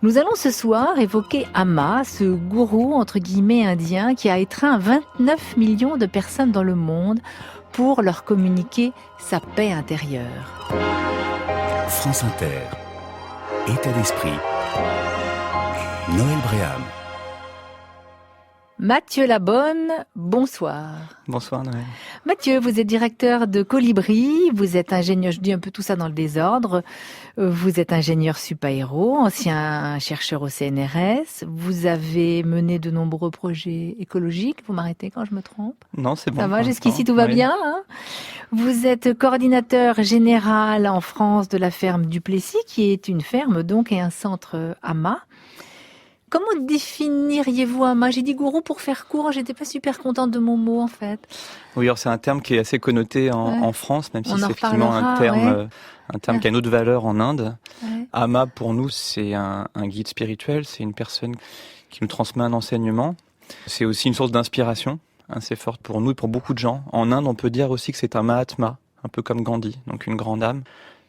Nous allons ce soir évoquer Amma, ce gourou entre guillemets indien qui a étreint 29 millions de personnes dans le monde pour leur communiquer sa paix intérieure. France Inter, État d'esprit, Noël Bréham. Mathieu Labonne, bonsoir. Bonsoir Noël. Mathieu, vous êtes directeur de Colibri, vous êtes ingénieur, je dis un peu tout ça dans le désordre, vous êtes ingénieur supaéro, ancien chercheur au CNRS, vous avez mené de nombreux projets écologiques, vous m'arrêtez quand je me trompe? Non, c'est bon. Ça va, jusqu'ici tout va bien, hein? Vous êtes coordinateur général en France de la ferme du Plessis, qui est une ferme donc et un centre Amma. Comment définiriez-vous Amma? J'ai dit gourou pour faire court, j'étais pas super contente de mon mot en fait. Oui, alors c'est un terme qui est assez connoté en France, même si c'est effectivement un terme qui a une autre valeur en Inde. Ouais. Amma, pour nous, c'est un guide spirituel, c'est une personne qui nous transmet un enseignement. C'est aussi une source d'inspiration assez forte pour nous et pour beaucoup de gens. En Inde, on peut dire aussi que c'est un Mahatma, un peu comme Gandhi, donc une grande âme.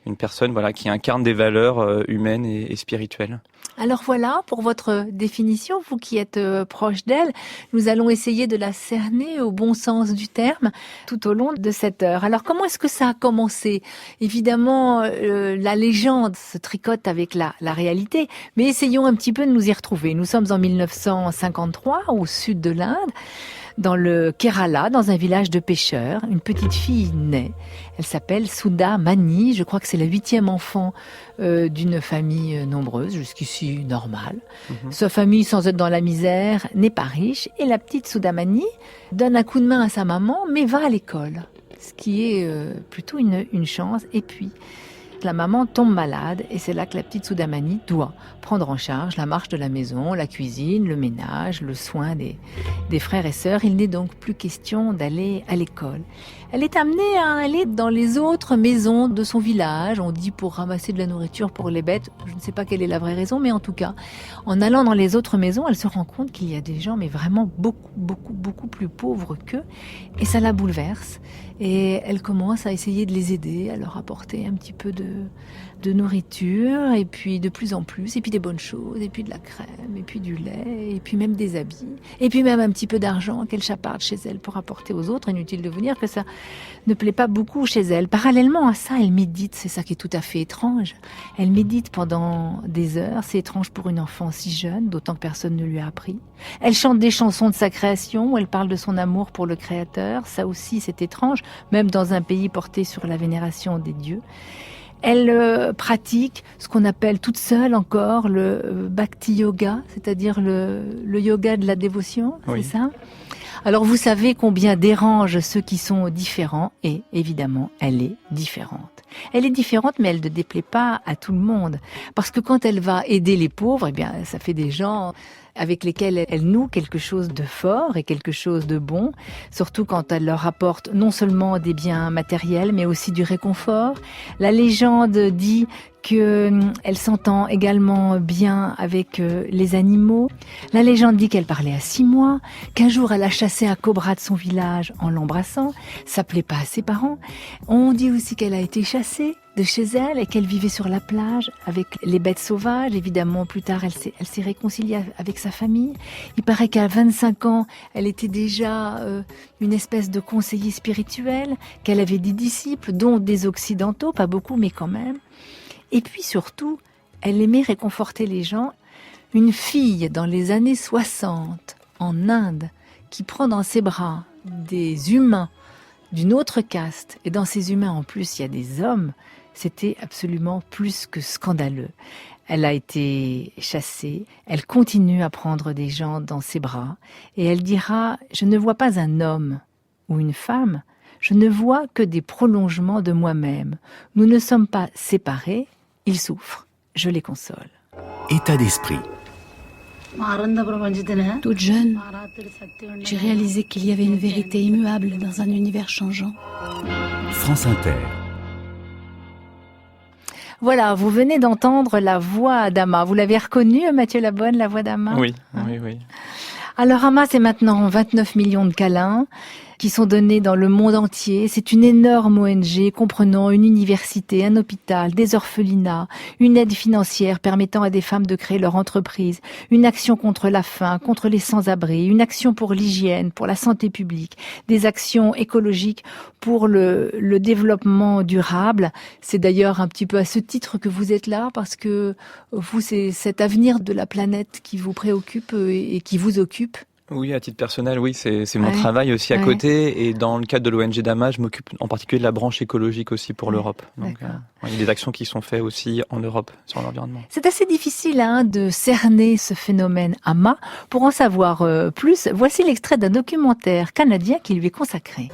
Une personne qui incarne des valeurs humaines et spirituelles. Alors voilà, pour votre définition, vous qui êtes proche d'elle, nous allons essayer de la cerner au bon sens du terme tout au long de cette heure. Alors comment est-ce que ça a commencé? Évidemment, la légende se tricote avec la réalité, mais essayons un petit peu de nous y retrouver. Nous sommes en 1953, au sud de l'Inde, dans le Kerala, dans un village de pêcheurs. Une petite fille naît. Elle s'appelle Sudha Mani. Je crois que c'est la 8e enfant d'une famille nombreuse, jusqu'ici normale. Sa famille, sans être dans la misère, n'est pas riche. Et la petite Sudha Mani donne un coup de main à sa maman, mais va à l'école. Ce qui est plutôt une chance. Et puis, la maman tombe malade et c'est là que la petite Sudha Mani doit prendre en charge la marche de la maison, la cuisine, le ménage, le soin des frères et sœurs. Il n'est donc plus question d'aller à l'école. Elle est amenée à aller dans les autres maisons de son village, on dit pour ramasser de la nourriture pour les bêtes. Je ne sais pas quelle est la vraie raison, mais en tout cas, en allant dans les autres maisons, elle se rend compte qu'il y a des gens, mais vraiment beaucoup plus pauvres qu'eux. Et ça la bouleverse. Et elle commence à essayer de les aider, à leur apporter un petit peu de nourriture, et puis de plus en plus, et puis des bonnes choses, et puis de la crème, et puis du lait, et puis même des habits, et puis même un petit peu d'argent qu'elle chaparde chez elle pour apporter aux autres. Inutile de vous dire que ça ne plaît pas beaucoup chez elle. Parallèlement à ça, elle médite, c'est ça qui est tout à fait étrange. Elle médite pendant des heures, c'est étrange pour une enfant si jeune, d'autant que personne ne lui a appris. Elle chante des chansons de sa création, où elle parle de son amour pour le Créateur, ça aussi c'est étrange, même dans un pays porté sur la vénération des dieux. Elle pratique ce qu'on appelle toute seule encore le bhakti yoga, c'est-à-dire le yoga de la dévotion, oui. C'est ça? Alors vous savez combien dérange ceux qui sont différents et évidemment elle est différente. Elle est différente mais elle ne déplaît pas à tout le monde parce que quand elle va aider les pauvres, eh bien ça fait des gens avec lesquels elle noue quelque chose de fort et quelque chose de bon, surtout quand elle leur apporte non seulement des biens matériels, mais aussi du réconfort. La légende dit qu'elle s'entend également bien avec les animaux. La légende dit qu'elle parlait à 6 mois, qu'un jour elle a chassé un cobra de son village en l'embrassant. Ça plaît pas à ses parents. On dit aussi qu'elle a été chassée de chez elle et qu'elle vivait sur la plage avec les bêtes sauvages. Évidemment, plus tard, elle s'est réconciliée avec sa famille. Il paraît qu'à 25 ans, elle était déjà une espèce de conseiller spirituel, qu'elle avait des disciples, dont des occidentaux, pas beaucoup, mais quand même. Et puis surtout, elle aimait réconforter les gens. Une fille dans les années 60, en Inde, qui prend dans ses bras des humains d'une autre caste, et dans ces humains en plus il y a des hommes, c'était absolument plus que scandaleux. Elle a été chassée, elle continue à prendre des gens dans ses bras, et elle dira « Je ne vois pas un homme ou une femme, je ne vois que des prolongements de moi-même. Nous ne sommes pas séparés, ils souffrent, je les console. » État d'esprit. Toute jeune, j'ai réalisé qu'il y avait une vérité immuable dans un univers changeant. France Inter. Voilà, vous venez d'entendre la voix d'Amma. Vous l'avez reconnue, Mathieu Labonne, la voix d'Amma? Oui. Alors Amma, c'est maintenant 29 millions de câlins. qui sont données dans le monde entier. C'est une énorme ONG comprenant une université, un hôpital, des orphelinats, une aide financière permettant à des femmes de créer leur entreprise, une action contre la faim, contre les sans-abri, une action pour l'hygiène, pour la santé publique, des actions écologiques pour le développement durable. C'est d'ailleurs un petit peu à ce titre que vous êtes là, parce que vous, c'est cet avenir de la planète qui vous préoccupe et qui vous occupe. Oui, à titre personnel, oui, c'est mon travail aussi à côté. Et dans le cadre de l'ONG d'AMA, je m'occupe en particulier de la branche écologique aussi pour l'Europe. Donc, il y a des actions qui sont faites aussi en Europe sur l'environnement. C'est assez difficile de cerner ce phénomène AMA. Pour en savoir plus, voici l'extrait d'un documentaire canadien qui lui est consacré.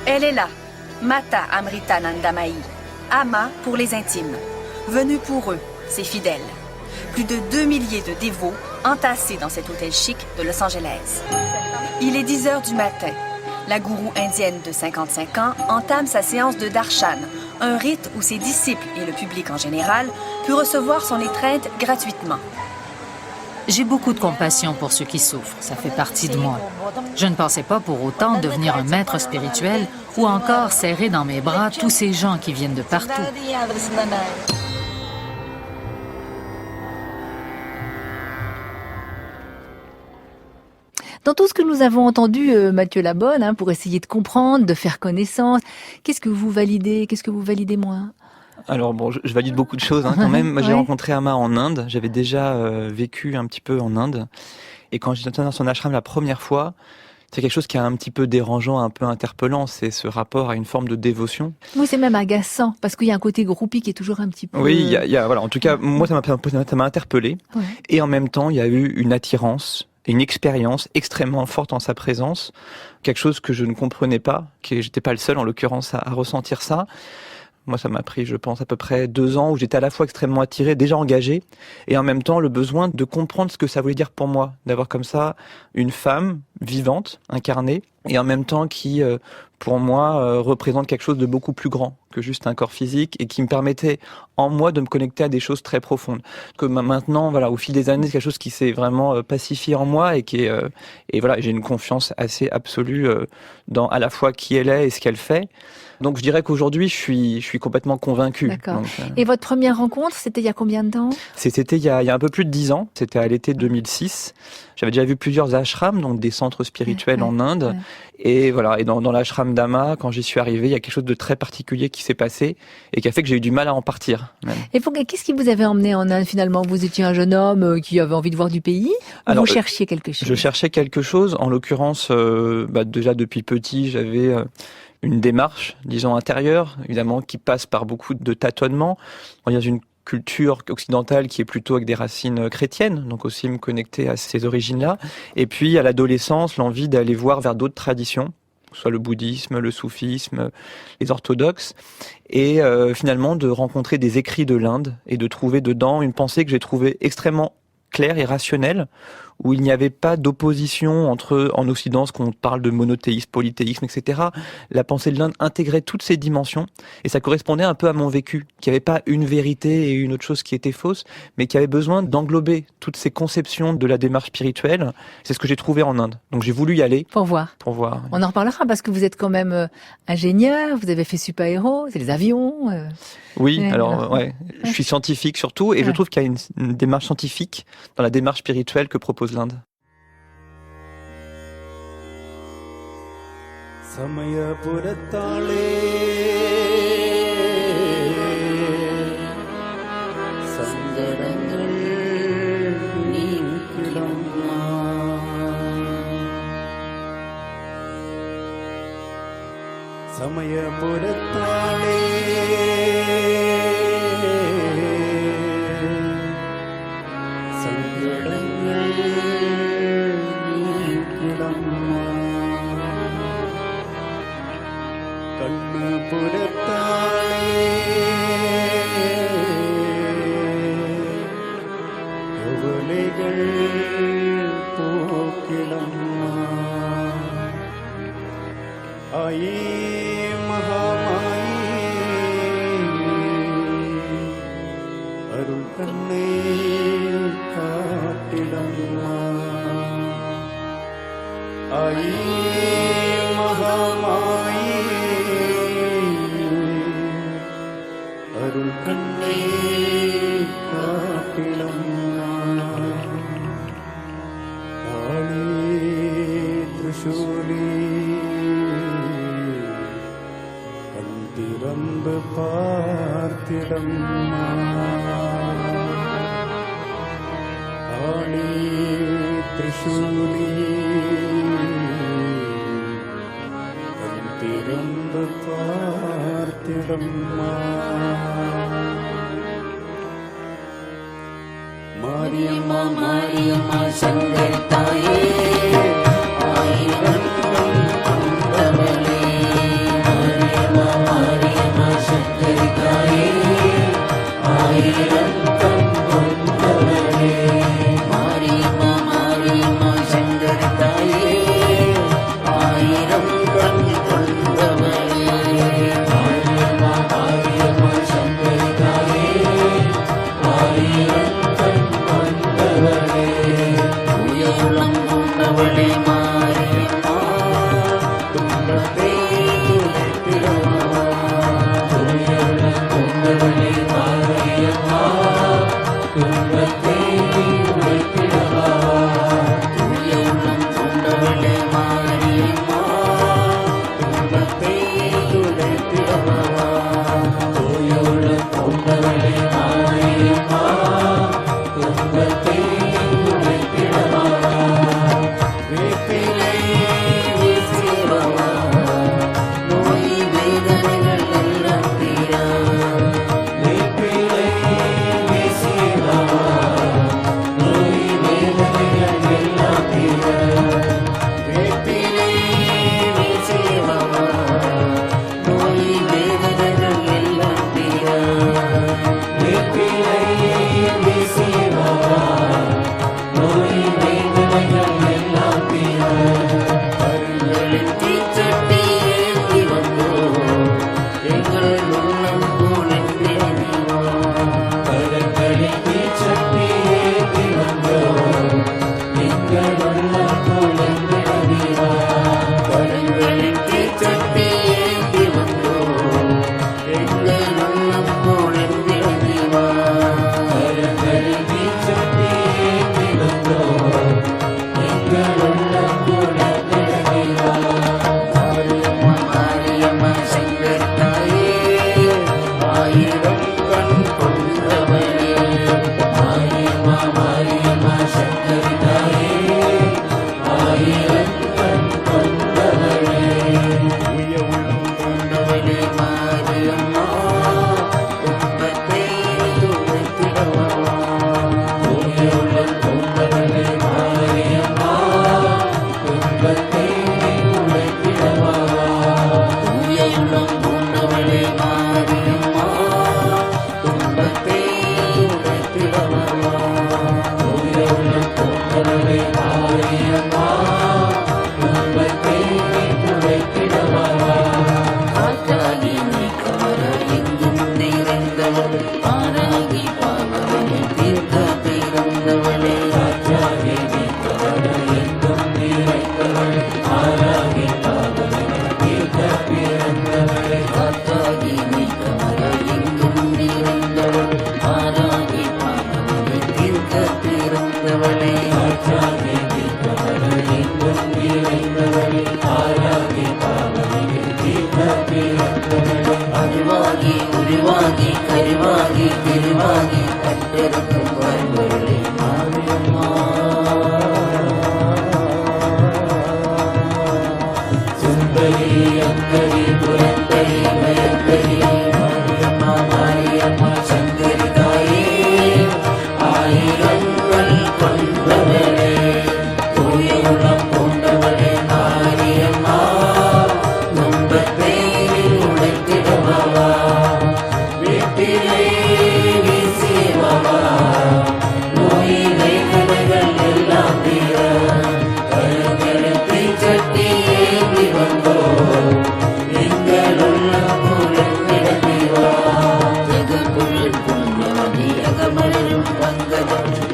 Elle est là, Mata Amrita Nandamayi, Ama pour les intimes, venue pour eux, ses fidèles. Plus de 2 milliers de dévots entassés dans cet hôtel chic de Los Angeles. Il est 10 heures du matin. La gourou indienne de 55 ans entame sa séance de darshan, un rite où ses disciples et le public en général peut recevoir son étreinte gratuitement. J'ai beaucoup de compassion pour ceux qui souffrent, ça fait partie de moi. Je ne pensais pas pour autant devenir un maître spirituel ou encore serrer dans mes bras tous ces gens qui viennent de partout. Dans tout ce que nous avons entendu, Mathieu Labonne, pour essayer de comprendre, de faire connaissance, qu'est-ce que vous validez, qu'est-ce que vous validez moins ? Alors bon, je valide beaucoup de choses quand même. Moi, j'ai rencontré Ama en Inde. J'avais déjà vécu un petit peu en Inde. Et quand j'étais dans son ashram la première fois, c'est quelque chose qui est un petit peu dérangeant, un peu interpellant. C'est ce rapport à une forme de dévotion. Oui, c'est même agaçant, parce qu'il y a un côté groupie qui est toujours un petit peu... Oui, il y a voilà. En tout cas, moi, ça m'a interpellé. Ouais. Et en même temps, il y a eu une attirance, une expérience extrêmement forte en sa présence. Quelque chose que je ne comprenais pas, que j'étais pas le seul, en l'occurrence, à ressentir ça. Moi, ça m'a pris, je pense, à peu près 2 ans où j'étais à la fois extrêmement attiré, déjà engagé, et en même temps le besoin de comprendre ce que ça voulait dire pour moi, d'avoir comme ça une femme vivante, incarnée, et en même temps qui, pour moi, représente quelque chose de beaucoup plus grand que juste un corps physique, et qui me permettait en moi de me connecter à des choses très profondes. Que maintenant, voilà, au fil des années, c'est quelque chose qui s'est vraiment pacifié en moi, et qui est, et voilà, j'ai une confiance assez absolue dans à la fois qui elle est et ce qu'elle fait. Donc je dirais qu'aujourd'hui, je suis complètement convaincu. D'accord. Donc, et votre première rencontre, c'était il y a combien de temps ? C'était il y a un peu plus de 10 ans. C'était à l'été 2006. J'avais déjà vu plusieurs ashrams, donc des centres spirituels en Inde. Et voilà. Et dans l'ashram d'Ama, quand j'y suis arrivé, il y a quelque chose de très particulier qui s'est passé et qui a fait que j'ai eu du mal à en partir. Même. Et qu'est-ce qui vous avait emmené en Inde finalement ? Vous étiez un jeune homme qui avait envie de voir du pays. Alors, vous cherchiez quelque chose ? Je cherchais quelque chose. En l'occurrence, déjà depuis petit, j'avais une démarche, disons, intérieure, évidemment, qui passe par beaucoup de tâtonnements. Il y a une culture occidentale qui est plutôt avec des racines chrétiennes, donc aussi me connecter à ces origines-là. Et puis, à l'adolescence, l'envie d'aller voir vers d'autres traditions, que ce soit le bouddhisme, le soufisme, les orthodoxes, et finalement de rencontrer des écrits de l'Inde et de trouver dedans une pensée que j'ai trouvée extrêmement claire et rationnelle, où il n'y avait pas d'opposition en Occident, ce qu'on parle de monothéisme, polythéisme, etc. La pensée de l'Inde intégrait toutes ces dimensions, et ça correspondait un peu à mon vécu, qu'il n'y avait pas une vérité et une autre chose qui était fausse, mais qui avait besoin d'englober toutes ces conceptions de la démarche spirituelle. C'est ce que j'ai trouvé en Inde. Donc j'ai voulu y aller. Pour voir. Oui. On en reparlera, parce que vous êtes quand même ingénieur, vous avez fait super-héros, c'est les avions. Oui, je suis scientifique surtout, et je trouve qu'il y a une démarche scientifique dans la démarche spirituelle que propose l'Inde.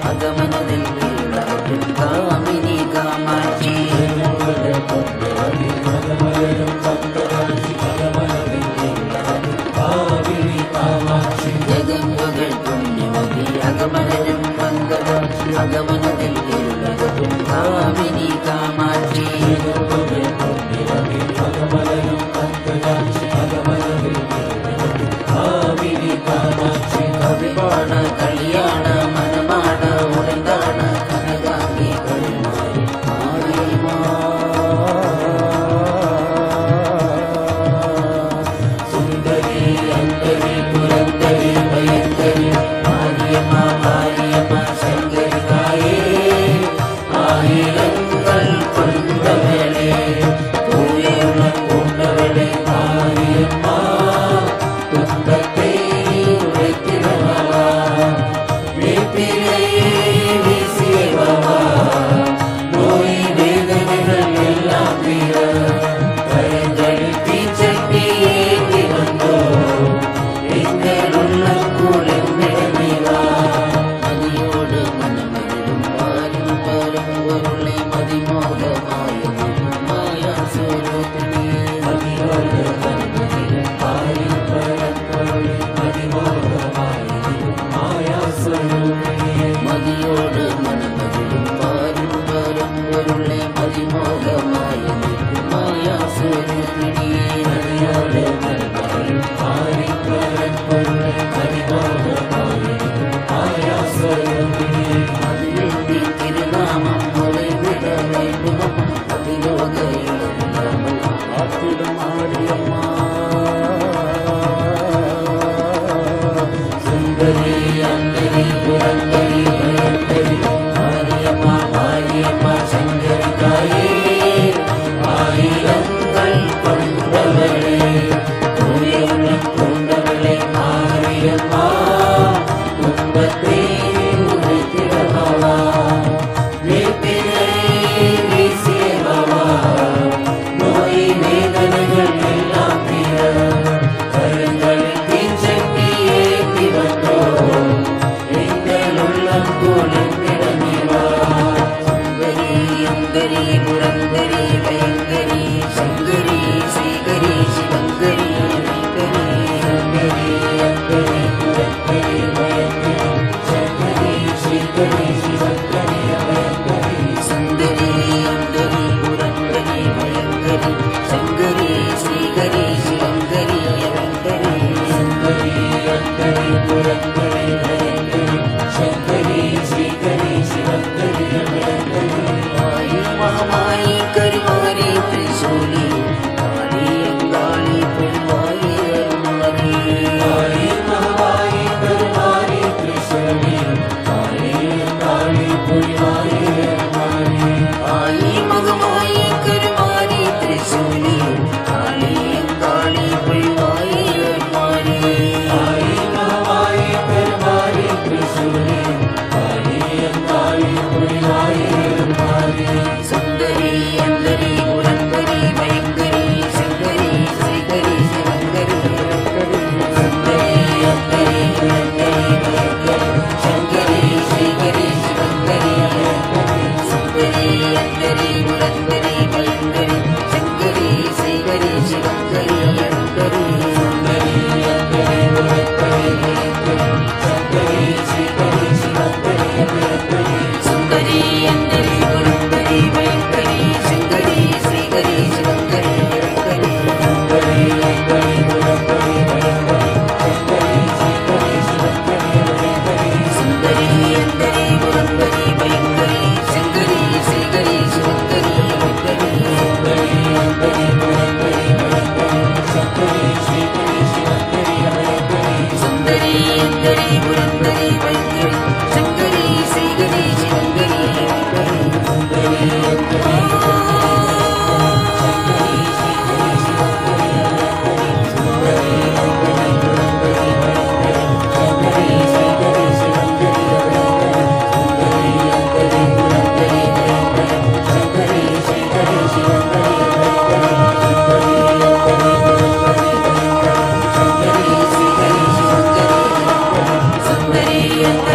அகமனதில் காமினி Kamakshi Sundari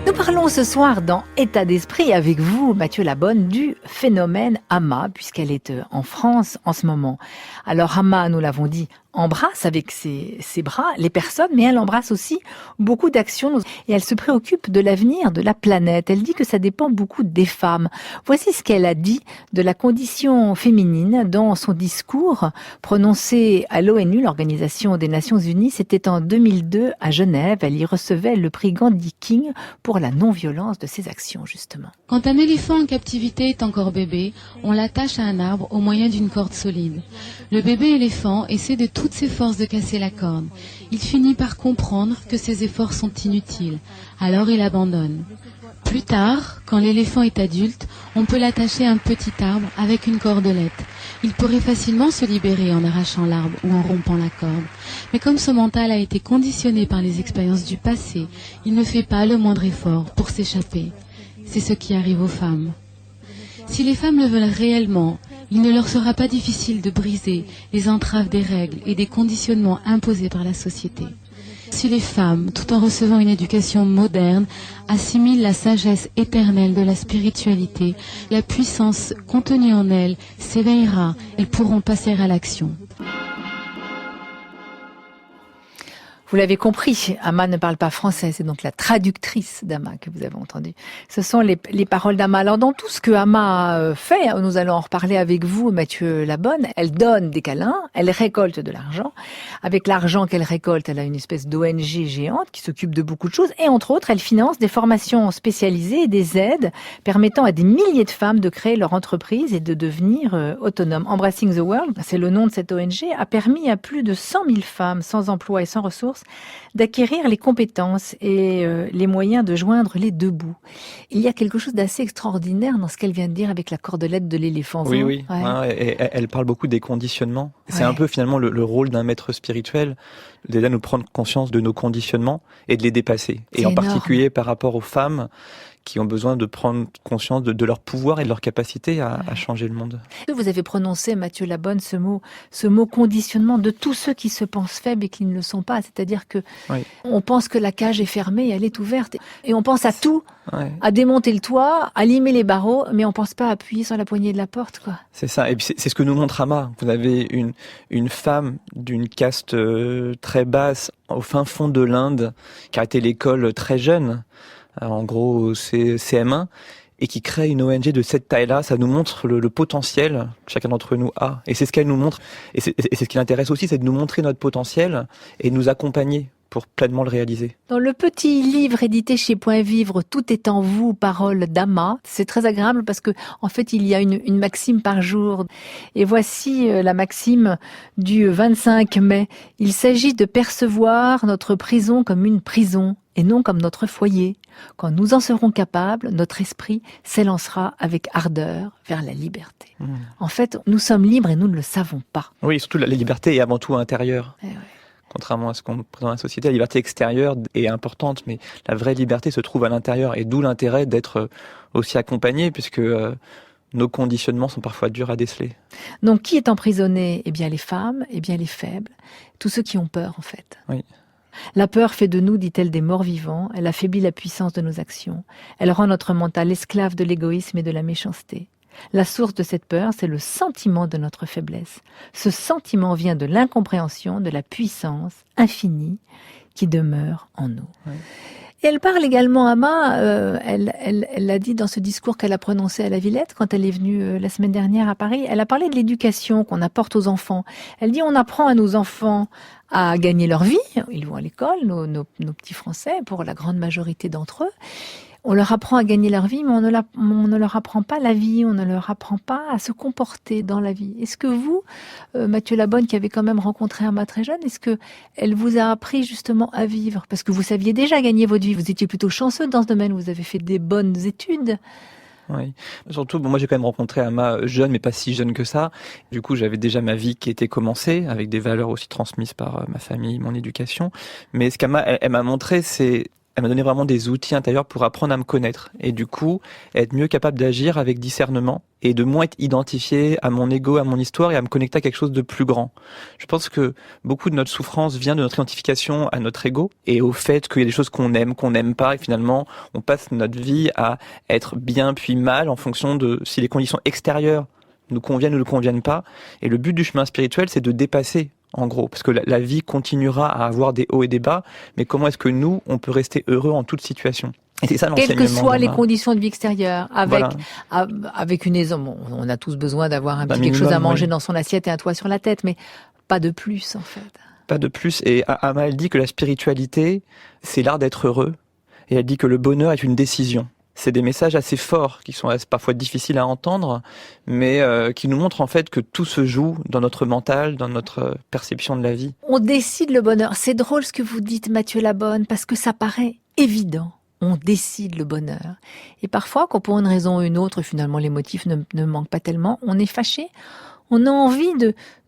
Nous parlons ce soir dans État d'esprit avec vous, Mathieu Labonne, du phénomène Ama, puisqu'elle est en France en ce moment. Alors Ama, nous l'avons dit, embrasse avec ses bras les personnes, mais elle embrasse aussi beaucoup d'actions et elle se préoccupe de l'avenir de la planète. Elle dit que ça dépend beaucoup des femmes. Voici ce qu'elle a dit de la condition féminine dans son discours prononcé à l'ONU, l'Organisation des Nations Unies. C'était en 2002 à Genève. Elle y recevait le prix Gandhi King pour la non-violence de ses actions, justement. Quand un éléphant en captivité est encore bébé, on l'attache à un arbre au moyen d'une corde solide. Le bébé éléphant essaie de toutes ses forces de casser la corde. Il finit par comprendre que ses efforts sont inutiles. Alors il abandonne. Plus tard, quand l'éléphant est adulte, on peut l'attacher à un petit arbre avec une cordelette. Il pourrait facilement se libérer en arrachant l'arbre ou en rompant la corde. Mais comme son mental a été conditionné par les expériences du passé, il ne fait pas le moindre effort pour s'échapper. C'est ce qui arrive aux femmes. Si les femmes le veulent réellement, il ne leur sera pas difficile de briser les entraves des règles et des conditionnements imposés par la société. Si les femmes, tout en recevant une éducation moderne, assimilent la sagesse éternelle de la spiritualité, la puissance contenue en elles s'éveillera, elles pourront passer à l'action. Vous l'avez compris, Ama ne parle pas français, c'est donc la traductrice d'Ama que vous avez entendue. Ce sont les paroles d'Ama. Alors dans tout ce que Ama fait, nous allons en reparler avec vous, Mathieu Labonne, elle donne des câlins, elle récolte de l'argent. Avec l'argent qu'elle récolte, elle a une espèce d'ONG géante qui s'occupe de beaucoup de choses et entre autres, elle finance des formations spécialisées et des aides permettant à des milliers de femmes de créer leur entreprise et de devenir autonomes. Embracing the World, c'est le nom de cette ONG, a permis à plus de 100 000 femmes sans emploi et sans ressources d'acquérir les compétences et les moyens de joindre les deux bouts. Il y a quelque chose d'assez extraordinaire dans ce qu'elle vient de dire avec la cordelette de l'éléphant. Oui. Ouais. Et elle parle beaucoup des conditionnements. C'est un peu finalement le rôle d'un maître spirituel, déjà nous prendre conscience de nos conditionnements et de les dépasser. Et en particulier par rapport aux femmes qui ont besoin de prendre conscience de leur pouvoir et de leur capacité à changer le monde. Vous avez prononcé, Mathieu Labonne, ce mot conditionnement de tous ceux qui se pensent faibles et qui ne le sont pas. C'est-à-dire que on pense que la cage est fermée et elle est ouverte. Et on pense à tout, à démonter le toit, à limer les barreaux, mais on pense pas à appuyer sur la poignée de la porte, quoi. C'est ça. Et puis c'est ce que nous montre Ama. Vous avez une femme d'une caste très basse au fin fond de l'Inde qui a arrêté l'école très jeune. En gros, c'est CM1, et qui crée une ONG de cette taille-là. Ça nous montre le potentiel que chacun d'entre nous a. Et c'est ce qu'elle nous montre. Et c'est ce qui l'intéresse aussi, c'est de nous montrer notre potentiel et de nous accompagner pour pleinement le réaliser. Dans le petit livre édité chez Point Vivre, Tout est en vous, paroles d'Ama, c'est très agréable parce que en fait il y a une maxime par jour. Et voici la maxime du 25 mai. Il s'agit de percevoir notre prison comme une prison et non comme notre foyer. Quand nous en serons capables, notre esprit s'élancera avec ardeur vers la liberté. En fait, nous sommes libres et nous ne le savons pas. Oui, surtout la liberté est avant tout intérieure. Eh ouais. Contrairement à ce qu'on présente dans la société, la liberté extérieure est importante, mais la vraie liberté se trouve à l'intérieur. Et d'où l'intérêt d'être aussi accompagné, puisque nos conditionnements sont parfois durs à déceler. Donc, qui est emprisonné ? Eh bien, les femmes, eh bien, les faibles, tous ceux qui ont peur, en fait. Oui. La peur fait de nous, dit-elle, des morts vivants. Elle affaiblit la puissance de nos actions. Elle rend notre mental esclave de l'égoïsme et de la méchanceté. La source de cette peur, c'est le sentiment de notre faiblesse. Ce sentiment vient de l'incompréhension de la puissance infinie qui demeure en nous. Oui. Et elle parle également, Ama, elle l'a dit dans ce discours qu'elle a prononcé à la Villette quand elle est venue la semaine dernière à Paris, elle a parlé de l'éducation qu'on apporte aux enfants. Elle dit on apprend à nos enfants à gagner leur vie, ils vont à l'école, nos petits Français, pour la grande majorité d'entre eux. On leur apprend à gagner leur vie, mais on ne leur apprend pas la vie, on ne leur apprend pas à se comporter dans la vie. Est-ce que vous, Mathieu Labonne, qui avez quand même rencontré Ama très jeune, est-ce que elle vous a appris justement à vivre ? Parce que vous saviez déjà gagner votre vie, vous étiez plutôt chanceux dans ce domaine, vous avez fait des bonnes études. Oui, surtout, moi j'ai quand même rencontré Ama jeune, mais pas si jeune que ça. Du coup, j'avais déjà ma vie qui était commencée, avec des valeurs aussi transmises par ma famille, mon éducation. Mais ce qu'Ama, elle m'a montré, elle m'a donné vraiment des outils intérieurs pour apprendre à me connaître et du coup être mieux capable d'agir avec discernement et de moins être identifié à mon ego, à mon histoire et à me connecter à quelque chose de plus grand. Je pense que beaucoup de notre souffrance vient de notre identification à notre ego et au fait qu'il y a des choses qu'on n'aime pas et finalement on passe notre vie à être bien puis mal en fonction de si les conditions extérieures nous conviennent ou ne conviennent pas. Et le but du chemin spirituel, c'est de dépasser en gros, parce que la vie continuera à avoir des hauts et des bas, mais comment est-ce que nous, on peut rester heureux en toute situation ? Et c'est ça l'enseignement. Quelles que soient les conditions de vie extérieures, avec une aison, bon, on a tous besoin d'avoir quelque chose à manger dans son assiette et un toit sur la tête, mais pas de plus en fait. Pas de plus, et Ama, elle dit que la spiritualité, c'est l'art d'être heureux, et elle dit que le bonheur est une décision. C'est des messages assez forts qui sont parfois difficiles à entendre, mais qui nous montrent en fait que tout se joue dans notre mental, dans notre perception de la vie. On décide le bonheur. C'est drôle ce que vous dites, Mathieu Labonne, parce que ça paraît évident. On décide le bonheur. Et parfois, quand pour une raison ou une autre, finalement les motifs ne manquent pas tellement, on est fâché. On a envie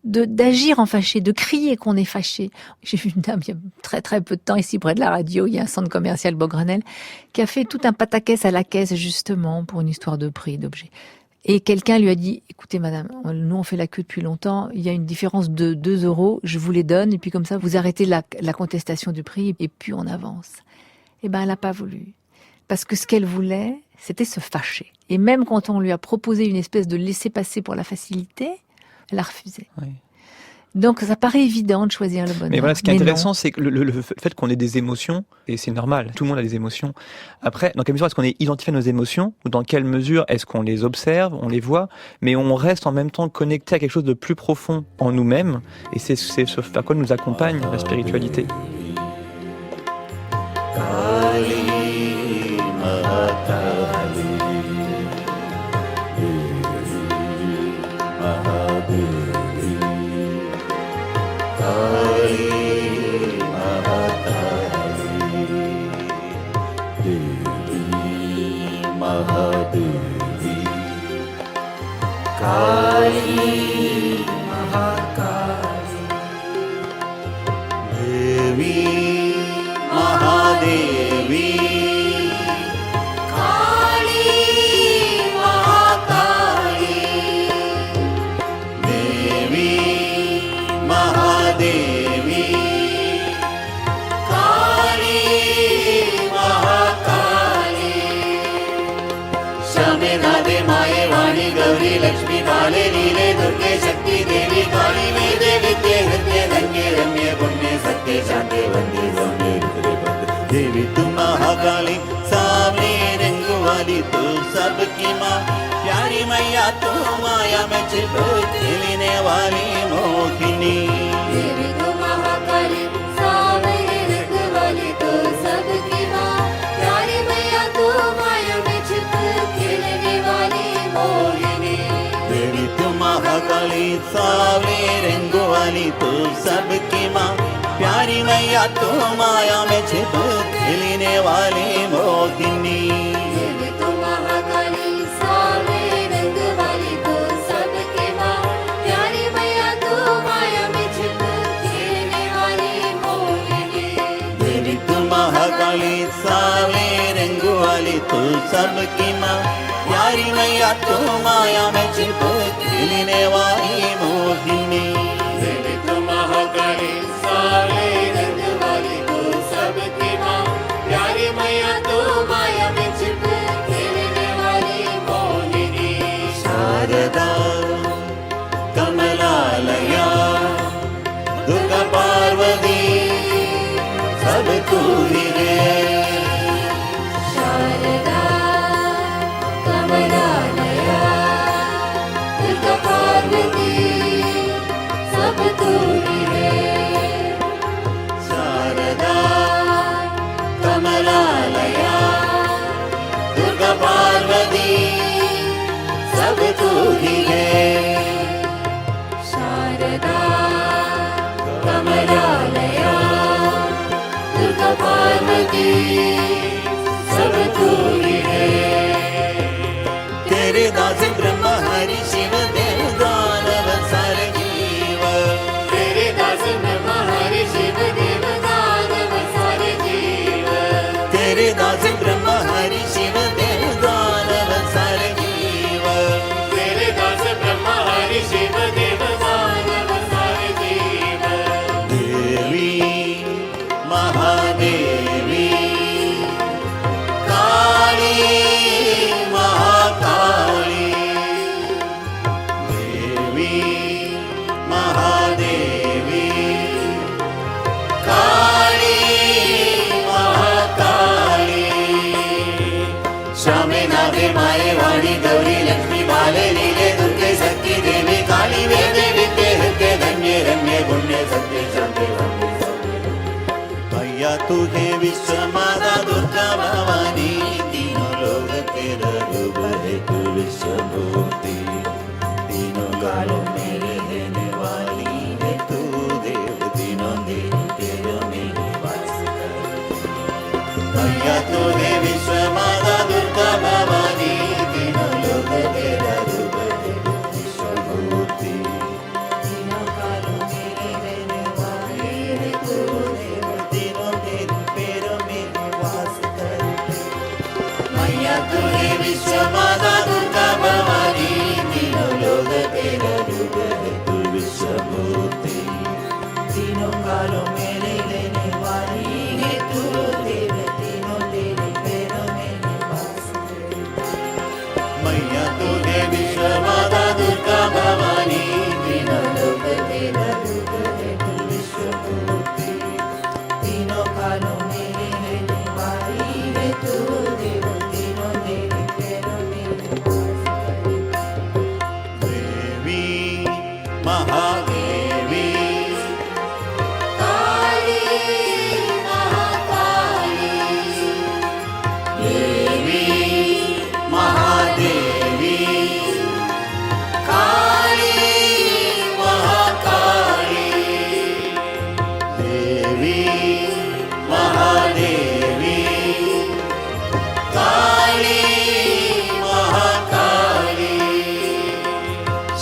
d'agir en fâché, de crier qu'on est fâché. J'ai vu une dame il y a très très peu de temps ici près de la radio, il y a un centre commercial Beaugrenelle, qui a fait tout un pataquès à la caisse justement pour une histoire de prix, d'objets. Et quelqu'un lui a dit, écoutez madame, nous on fait la queue depuis longtemps, il y a une différence de 2 €, je vous les donne, et puis comme ça vous arrêtez la contestation du prix, et puis on avance. Eh ben elle n'a pas voulu. Parce que ce qu'elle voulait, c'était se fâcher. Et même quand on lui a proposé une espèce de laisser-passer pour la facilité, elle a refusé. Oui. Donc ça paraît évident de choisir le bonheur. Mais voilà, ce qui est intéressant, c'est que le fait qu'on ait des émotions, et c'est normal, tout le monde a des émotions. Après, dans quelle mesure est-ce qu'on est identifié à nos émotions, ou dans quelle mesure est-ce qu'on les observe, on les voit, mais on reste en même temps connecté à quelque chose de plus profond en nous-mêmes, et c'est ce vers quoi nous accompagne la spiritualité. देवी तू महाकाली सामने रंग वाली तू सबकी माँ प्यारी मैया तू माया में चिपक खेलने वाली मोहिनी देवी तू महाकाली सामने रंग सावली रंग वाली तू सबकी माँ प्यारी मैया तू माया में छिप खिलने वाली मोहिनी महाकाली सावली रंग वाली तू सबकी माँ प्यारी मैया तू माया में छिप खिलने वाली मोहिनी महाकाली सावली रंग वाली तू सबकी माँ प्यारी मैया तू माया में छिप खिलने वाली मोहिनी शारदा कमलालया दुर्गा पार्वती सब तू ही है शारदा कमलालया दुर्गा पार्वती सब तू ही है शारदा कमलालया दुर्गा पार्वती सब तू ही है शारदा कमलालया पार्वती सब तू ही है तेरे दास ब्रह्मा हरि शिव देव दानव सारे जीव तेरे दास ब्रह्मा हरि शिव देव दानव सारे जीव तेरे दास ब्रह्मा हरि शिव देव दानव सारे जीव तेरे दास ब्रह्मा हरि शिव देव दानव सारे जीव देवी महादेवी काली महाकाली देवी महादेवी काली महाकाली श्यामे नागे माये वाणी गौरी लक्ष्मी बाले लीले दुर्गे शक्ति देवी काली वेदे विद्ये हृदय धन्य रम्य पुण्य सत्य शांति मैया तू है विश्व माता दुर्गा भवानी तीनों लोग तेरा रूप है तू विश्व मूर्ति तीनों कालों में रहने वाली है तू देव तीनों देव तेरे में वास कर मैया तू है विश्व माता दुर्गा भवानी तीनों लोग तेरा रूप है तू विश्व मूर्ति तीनों कालों में रहने वाली है तू देव मैया तू है विश्व माता दुर्गा भवानी तीनों लोग तेरा रूप है तू विश्व मूर्ति तीनों कालों में रहने वाली है तू देव तीनों तेरे पैरों में निवास मैया तू है विश्व माता दुर्गा भवानी तीनों लोग तेरा रूप है तू विश्व मूर्ति तीनों कालों में रहने वाली है तू देव तीनों तेरे पैरों में देवी महादेवी काली महाकाली देवी महादेवी काली महाकाली देवी महादेवी काली महाकाली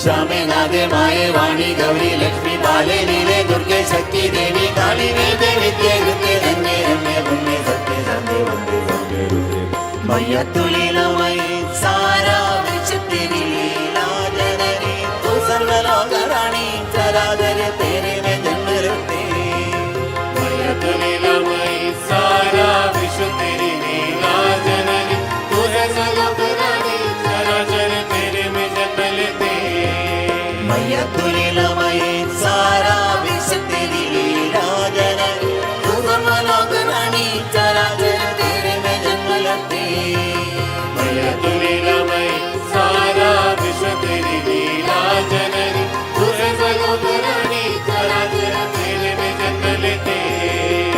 श्यामे नागे माये वाणी गौरी लक्ष्मी बाले लीले दुर्गे शक्ति देवी काली वेदे विद्ये हृदय धन्य रम्य पुण्य सत्य शांति वंदे वंदे रुद्रे मैया तू लीलामयी सारा विश्व तेरी लीला जननी तू सर्वलोक रानी चराचर तेरे में जन्म लेते मैया तू लीलामयी सारा विश्व तेरी लीला जननी तू है सर्वलोक रानी चराचर तेरे में जन्म लेते मैया तू लीलामयी सारा विश्व तेरी लीला जननी तू सर्वलोक रानी चराचर तेरे में जन्म लेते मैया तू लीलामयी सारा विश्व तेरी लीला जननी तू सर्वलोक रानी चराचर तेरे में जन्म लेते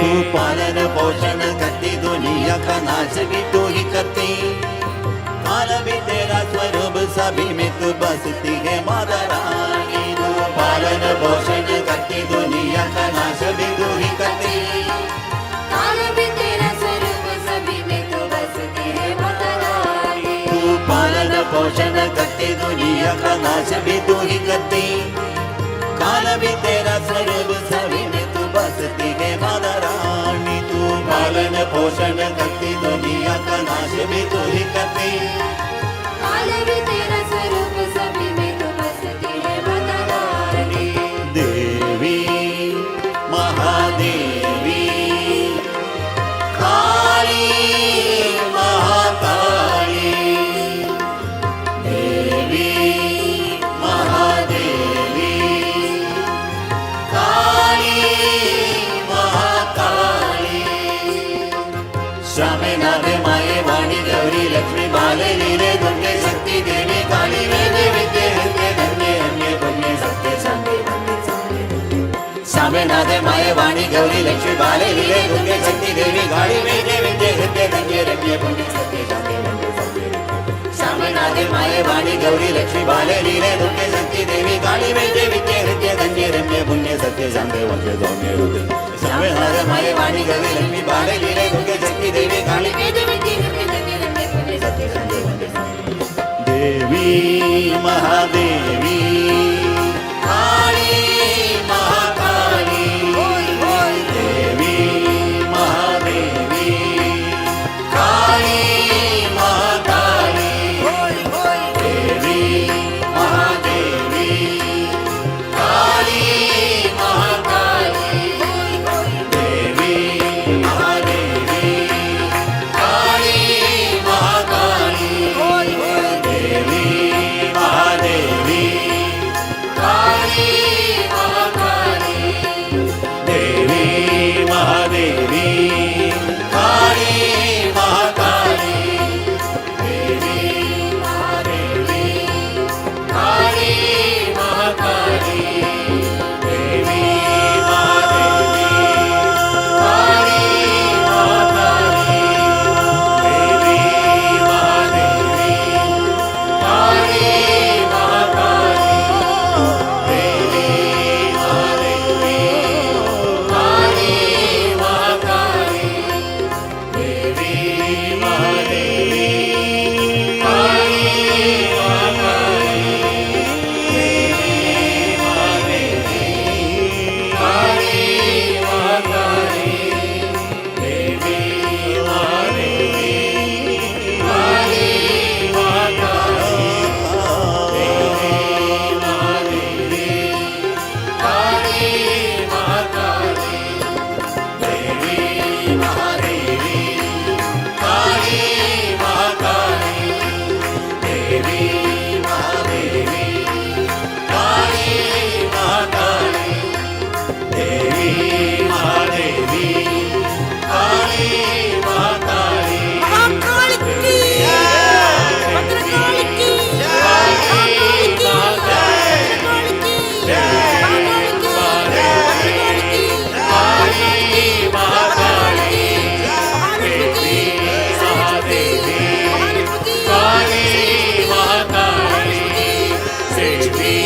तू पालन पोषण करती दुनिया का नाश भी तू ही करती काल भी तेरा स्वरूप सभी में तू बसती है माता रानी नाश भी तू ही करती, काल भी तेरा स्वरूप सभी में तू बसती है माता रानी। तू पालन पोषण करती, दुनिया का नाश भी तू ही करती, काल भी तेरा स्वरूप सभी में तू बसती है माता रानी। देवी महादेवी काली महाकाली, देवी महादेवी काली महाकाली। श्यामे नादे माये वाणी गौरी लक्ष्मी बाले लीले दुर्गे शक्ति देवी काली वेदे विद्ये हृदय धन्ये अन्ये पुण्ये सत्ये शांति वन्दे सारे। श्यामे नादे माये वाणी गौरी लक्ष्मी बाले लीले दुर्गे शक्ति देवी काली वेदे विद्ये हृदय धन्ये अन्ये पुण्ये सत्ये शांति वन्दे सारे। श्यामे नादे माये वाणी गौरी लक्ष्मी बाले लीले दुर्गे शक्ति देवी काली वेदे विद्ये हृदय धन्ये अन्ये पुण्ये सत्ये शांति वन्दे सारे। श्यामे नादे माये वाणी गौरी लक्ष्मी बाले लीले दुर्गे शक्ति देवी काली वेदे विद्ये हृदय धन्ये अन्ये पुण्ये सत्ये शांति वन्दे सारे। देवी महादेवी काली महाकाली, देवी महादेवी काली महाकाली, देवी महादेवी काली महाकाली, देवी महादेवी काली महाकाली, देवी महादेवी काली महाकाली, देवी महादेवी काली महाकाली, देवी महादेवी काली महाकाली, देवी महादेवी काली महाकाली, देवी महादेवी काली महाकाली, देवी महादेवी काली महाकाली, देवी महादेवी काली महाकाली, देवी महादेवी काली महाकाली, देवी महादेवी काली महाकाली, देवी महादेवी काली महाकाली, देवी महादेवी काली महाकाली, देवी महादेवी काली महाकाली, देवी महादेवी काली महाकाली। महाकाल की भद्रकाल की महाकाल की भद्रकाल की काली महाकाली, देवी महादेवी काली महाकाली, देवी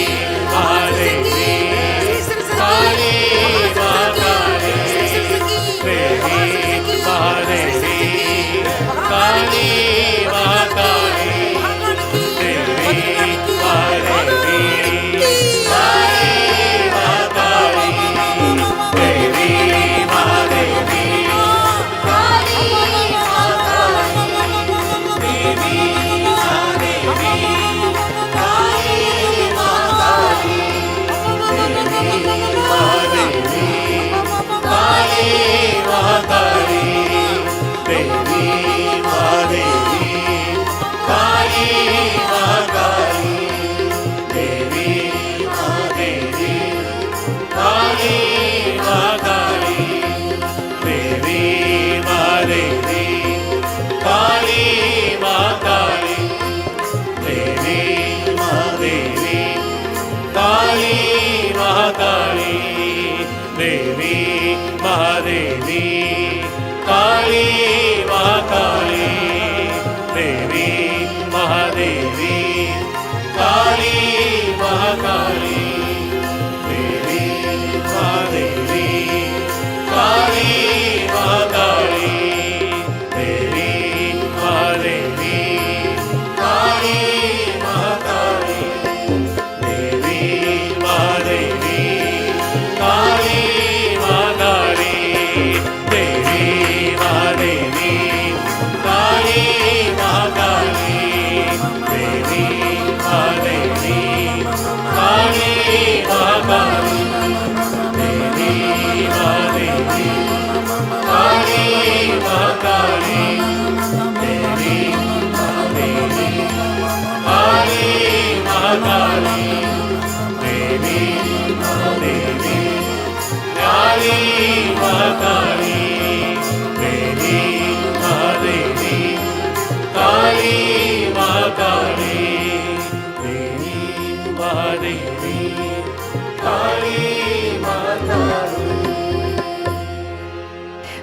महादेवी काली महाकाली, देवी महादेवी काली महाकाली, देवी महादेवी काली महाकाली, देवी महादेवी काली महाकाली, देवी महादेवी काली महाकाली, देवी महादेवी काली महाकाली, देवी महादेवी काली महाकाली, देवी महादेवी काली महाकाली, देवी महादेवी काली महाकाली, देवी महादेवी काली Mahakali.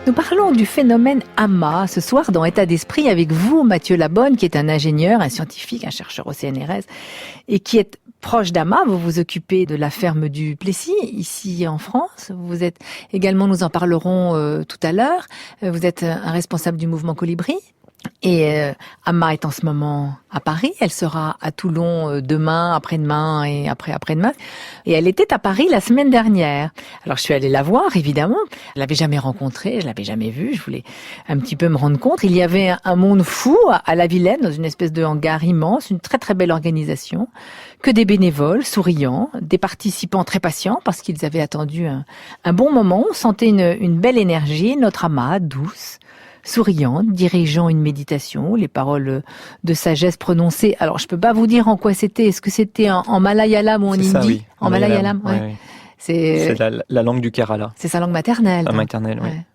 Nous parlons du phénomène Amma ce soir dans État d'esprit avec vous, Mathieu Labonne, qui est un ingénieur, un scientifique, un chercheur au CNRS et qui est proche d'Amma. Vous vous occupez de la ferme du Plessis, ici en France. Vous êtes également, nous en parlerons tout à l'heure, vous êtes un responsable du mouvement Colibri. Et Amma est en ce moment à Paris, elle sera à Toulon demain, après-demain et après-demain. Et elle était à Paris la semaine dernière. Alors je suis allée la voir, évidemment. Je l'avais jamais rencontrée, je l'avais jamais vue. Je voulais un petit peu me rendre compte. Il y avait un monde fou à la Vilaine, dans une espèce de hangar immense, une très très belle organisation. Que des bénévoles souriants, des participants très patients parce qu'ils avaient attendu un bon moment. On sentait une belle énergie, notre Amma douce, souriante, dirigeant une méditation, les paroles de sagesse prononcées. Alors, je peux pas vous dire en quoi c'était. Est-ce que c'était en malayalam ou en hindi? Ça, oui. En malayalam, ouais. Oui. C'est la langue du Kerala. C'est sa langue maternelle. Maternelle, oui. Ouais.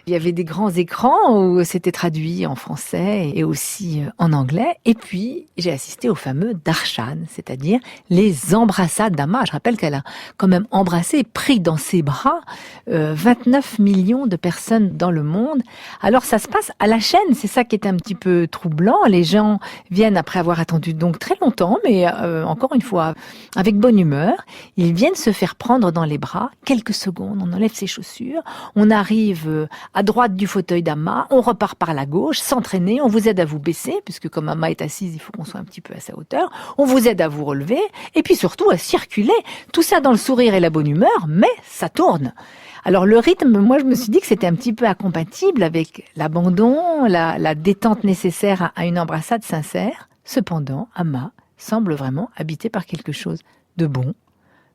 Il y avait des grands écrans où c'était traduit en français et aussi en anglais. Et puis, j'ai assisté au fameux darshan, c'est-à-dire les embrassades d'Amma. Je rappelle qu'elle a quand même embrassé et pris dans ses bras 29 millions de personnes dans le monde. Alors, ça se passe à la chaîne. C'est ça qui est un petit peu troublant. Les gens viennent après avoir attendu donc très longtemps, mais encore une fois, avec bonne humeur. Ils viennent se faire prendre dans les bras. Quelques secondes, on enlève ses chaussures. On arrive à droite du fauteuil d'Amma, on repart par la gauche, s'entraîner, on vous aide à vous baisser, puisque comme Amma est assise, il faut qu'on soit un petit peu à sa hauteur, on vous aide à vous relever, et puis surtout à circuler, tout ça dans le sourire et la bonne humeur, mais ça tourne. Alors le rythme, moi je me suis dit que c'était un petit peu incompatible avec l'abandon, la détente nécessaire à une embrassade sincère. Cependant, Amma semble vraiment habitée par quelque chose de bon,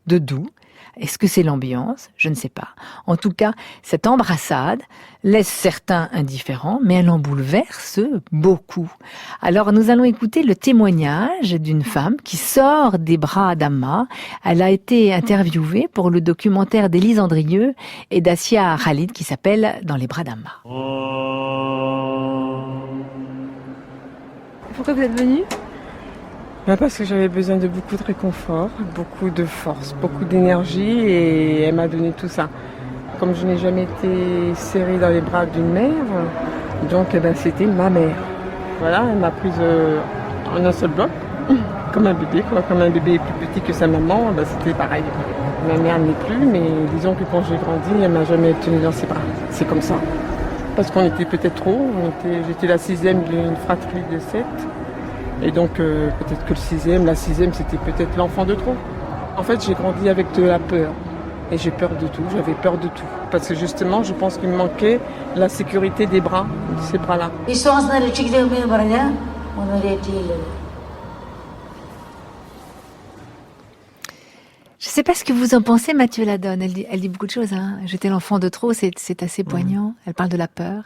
de doux. Est-ce que c'est l'ambiance? Je ne sais pas. En tout cas, cette embrassade laisse certains indifférents, mais elle en bouleverse beaucoup. Alors, nous allons écouter le témoignage d'une femme qui sort des bras d'Amma. Elle a été interviewée pour le documentaire d'Élise Andrieux et d'Assia Khalid qui s'appelle « Dans les bras d'Amma ». Pourquoi vous êtes venue ? Parce que j'avais besoin de beaucoup de réconfort, beaucoup de force, beaucoup d'énergie et elle m'a donné tout ça. Comme je n'ai jamais été serrée dans les bras d'une mère, donc c'était ma mère. Voilà, elle m'a prise en un seul bloc, comme un bébé, quoi. Comme un bébé est plus petit que sa maman, c'était pareil. Ma mère n'est plus, mais disons que quand j'ai grandi, elle m'a jamais tenue dans ses bras. C'est comme ça. Parce qu'on était peut-être trop, j'étais la 6e d'une fratrie de 7. Et donc peut-être que la sixième, c'était peut-être l'enfant de trop. En fait, j'ai grandi avec de la peur. Et j'ai peur de tout, j'avais peur de tout. Parce que justement, je pense qu'il me manquait la sécurité des bras, de ces bras-là. Je ne sais pas ce que vous en pensez, Mathieu Ladonne. Elle dit beaucoup de choses. Hein. J'étais l'enfant de trop, c'est assez poignant. Elle parle de la peur.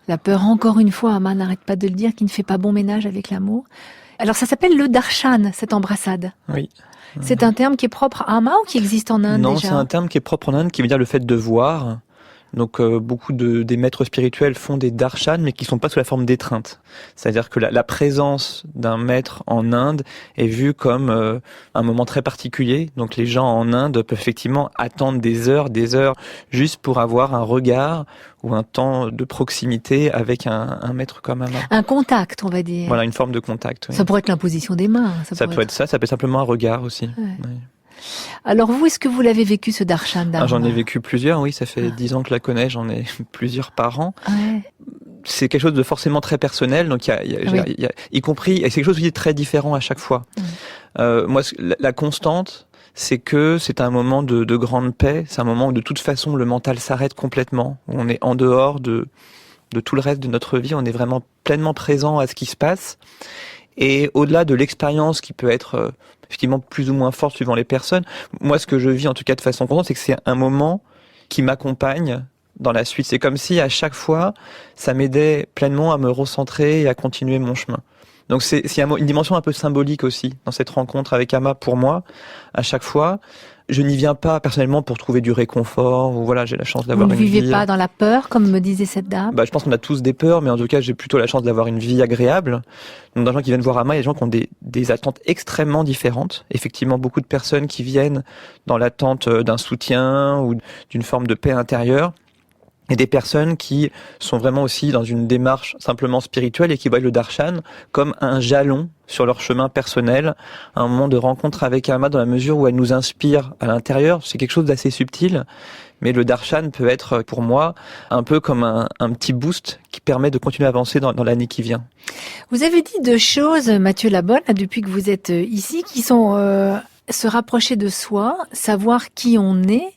La peur, encore une fois, Amma n'arrête pas de le dire, qui ne fait pas bon ménage avec l'amour. Alors ça s'appelle le darshan, cette embrassade. Oui. C'est un terme qui est propre à Amma ou qui existe en Inde déjà ? Non, c'est un terme qui est propre en Inde, qui veut dire le fait de voir. Donc beaucoup des maîtres spirituels font des darshan, mais qui sont pas sous la forme d'étreinte. C'est-à-dire que la présence d'un maître en Inde est vue comme un moment très particulier. Donc les gens en Inde peuvent effectivement attendre des heures, juste pour avoir un regard ou un temps de proximité avec un maître comme Amma. Un contact, on va dire. Voilà, une forme de contact. Oui. Ça pourrait être l'imposition des mains. Ça peut être ça, ça peut être simplement un regard aussi. Ouais. Oui. Alors vous, est-ce que vous l'avez vécu ce darshan d'Amma ? J'en ai vécu plusieurs, oui, ça fait 10 ans que je la connais, j'en ai plusieurs par an. Ouais. C'est quelque chose de forcément très personnel, donc y compris, c'est quelque chose qui est très différent à chaque fois. Moi, la constante, c'est que c'est un moment de grande paix, c'est un moment où de toute façon le mental s'arrête complètement, où on est en dehors de tout le reste de notre vie, on est vraiment pleinement présent à ce qui se passe. Et au-delà de l'expérience qui peut être effectivement plus ou moins forte suivant les personnes, moi ce que je vis en tout cas de façon constante, c'est que c'est un moment qui m'accompagne dans la suite. C'est comme si à chaque fois, ça m'aidait pleinement à me recentrer et à continuer mon chemin. Donc c'est une dimension un peu symbolique aussi dans cette rencontre avec Amma pour moi. À chaque fois, Je n'y viens pas personnellement pour trouver du réconfort, ou voilà, j'ai la chance d'avoir une vie... Vous ne vivez pas dans la peur, comme me disait cette dame? Je pense qu'on a tous des peurs, mais en tout cas, j'ai plutôt la chance d'avoir une vie agréable. Donc, dans les gens qui viennent voir Amma, il y a des gens qui ont des attentes extrêmement différentes. Effectivement, beaucoup de personnes qui viennent dans l'attente d'un soutien ou d'une forme de paix intérieure. Et des personnes qui sont vraiment aussi dans une démarche simplement spirituelle et qui voient le darshan comme un jalon sur leur chemin personnel, un moment de rencontre avec Amma dans la mesure où elle nous inspire à l'intérieur. C'est quelque chose d'assez subtil, mais le darshan peut être pour moi un peu comme un petit boost qui permet de continuer à avancer dans l'année qui vient. Vous avez dit 2 choses, Mathieu Labonne, depuis que vous êtes ici, qui sont se rapprocher de soi, savoir qui on est.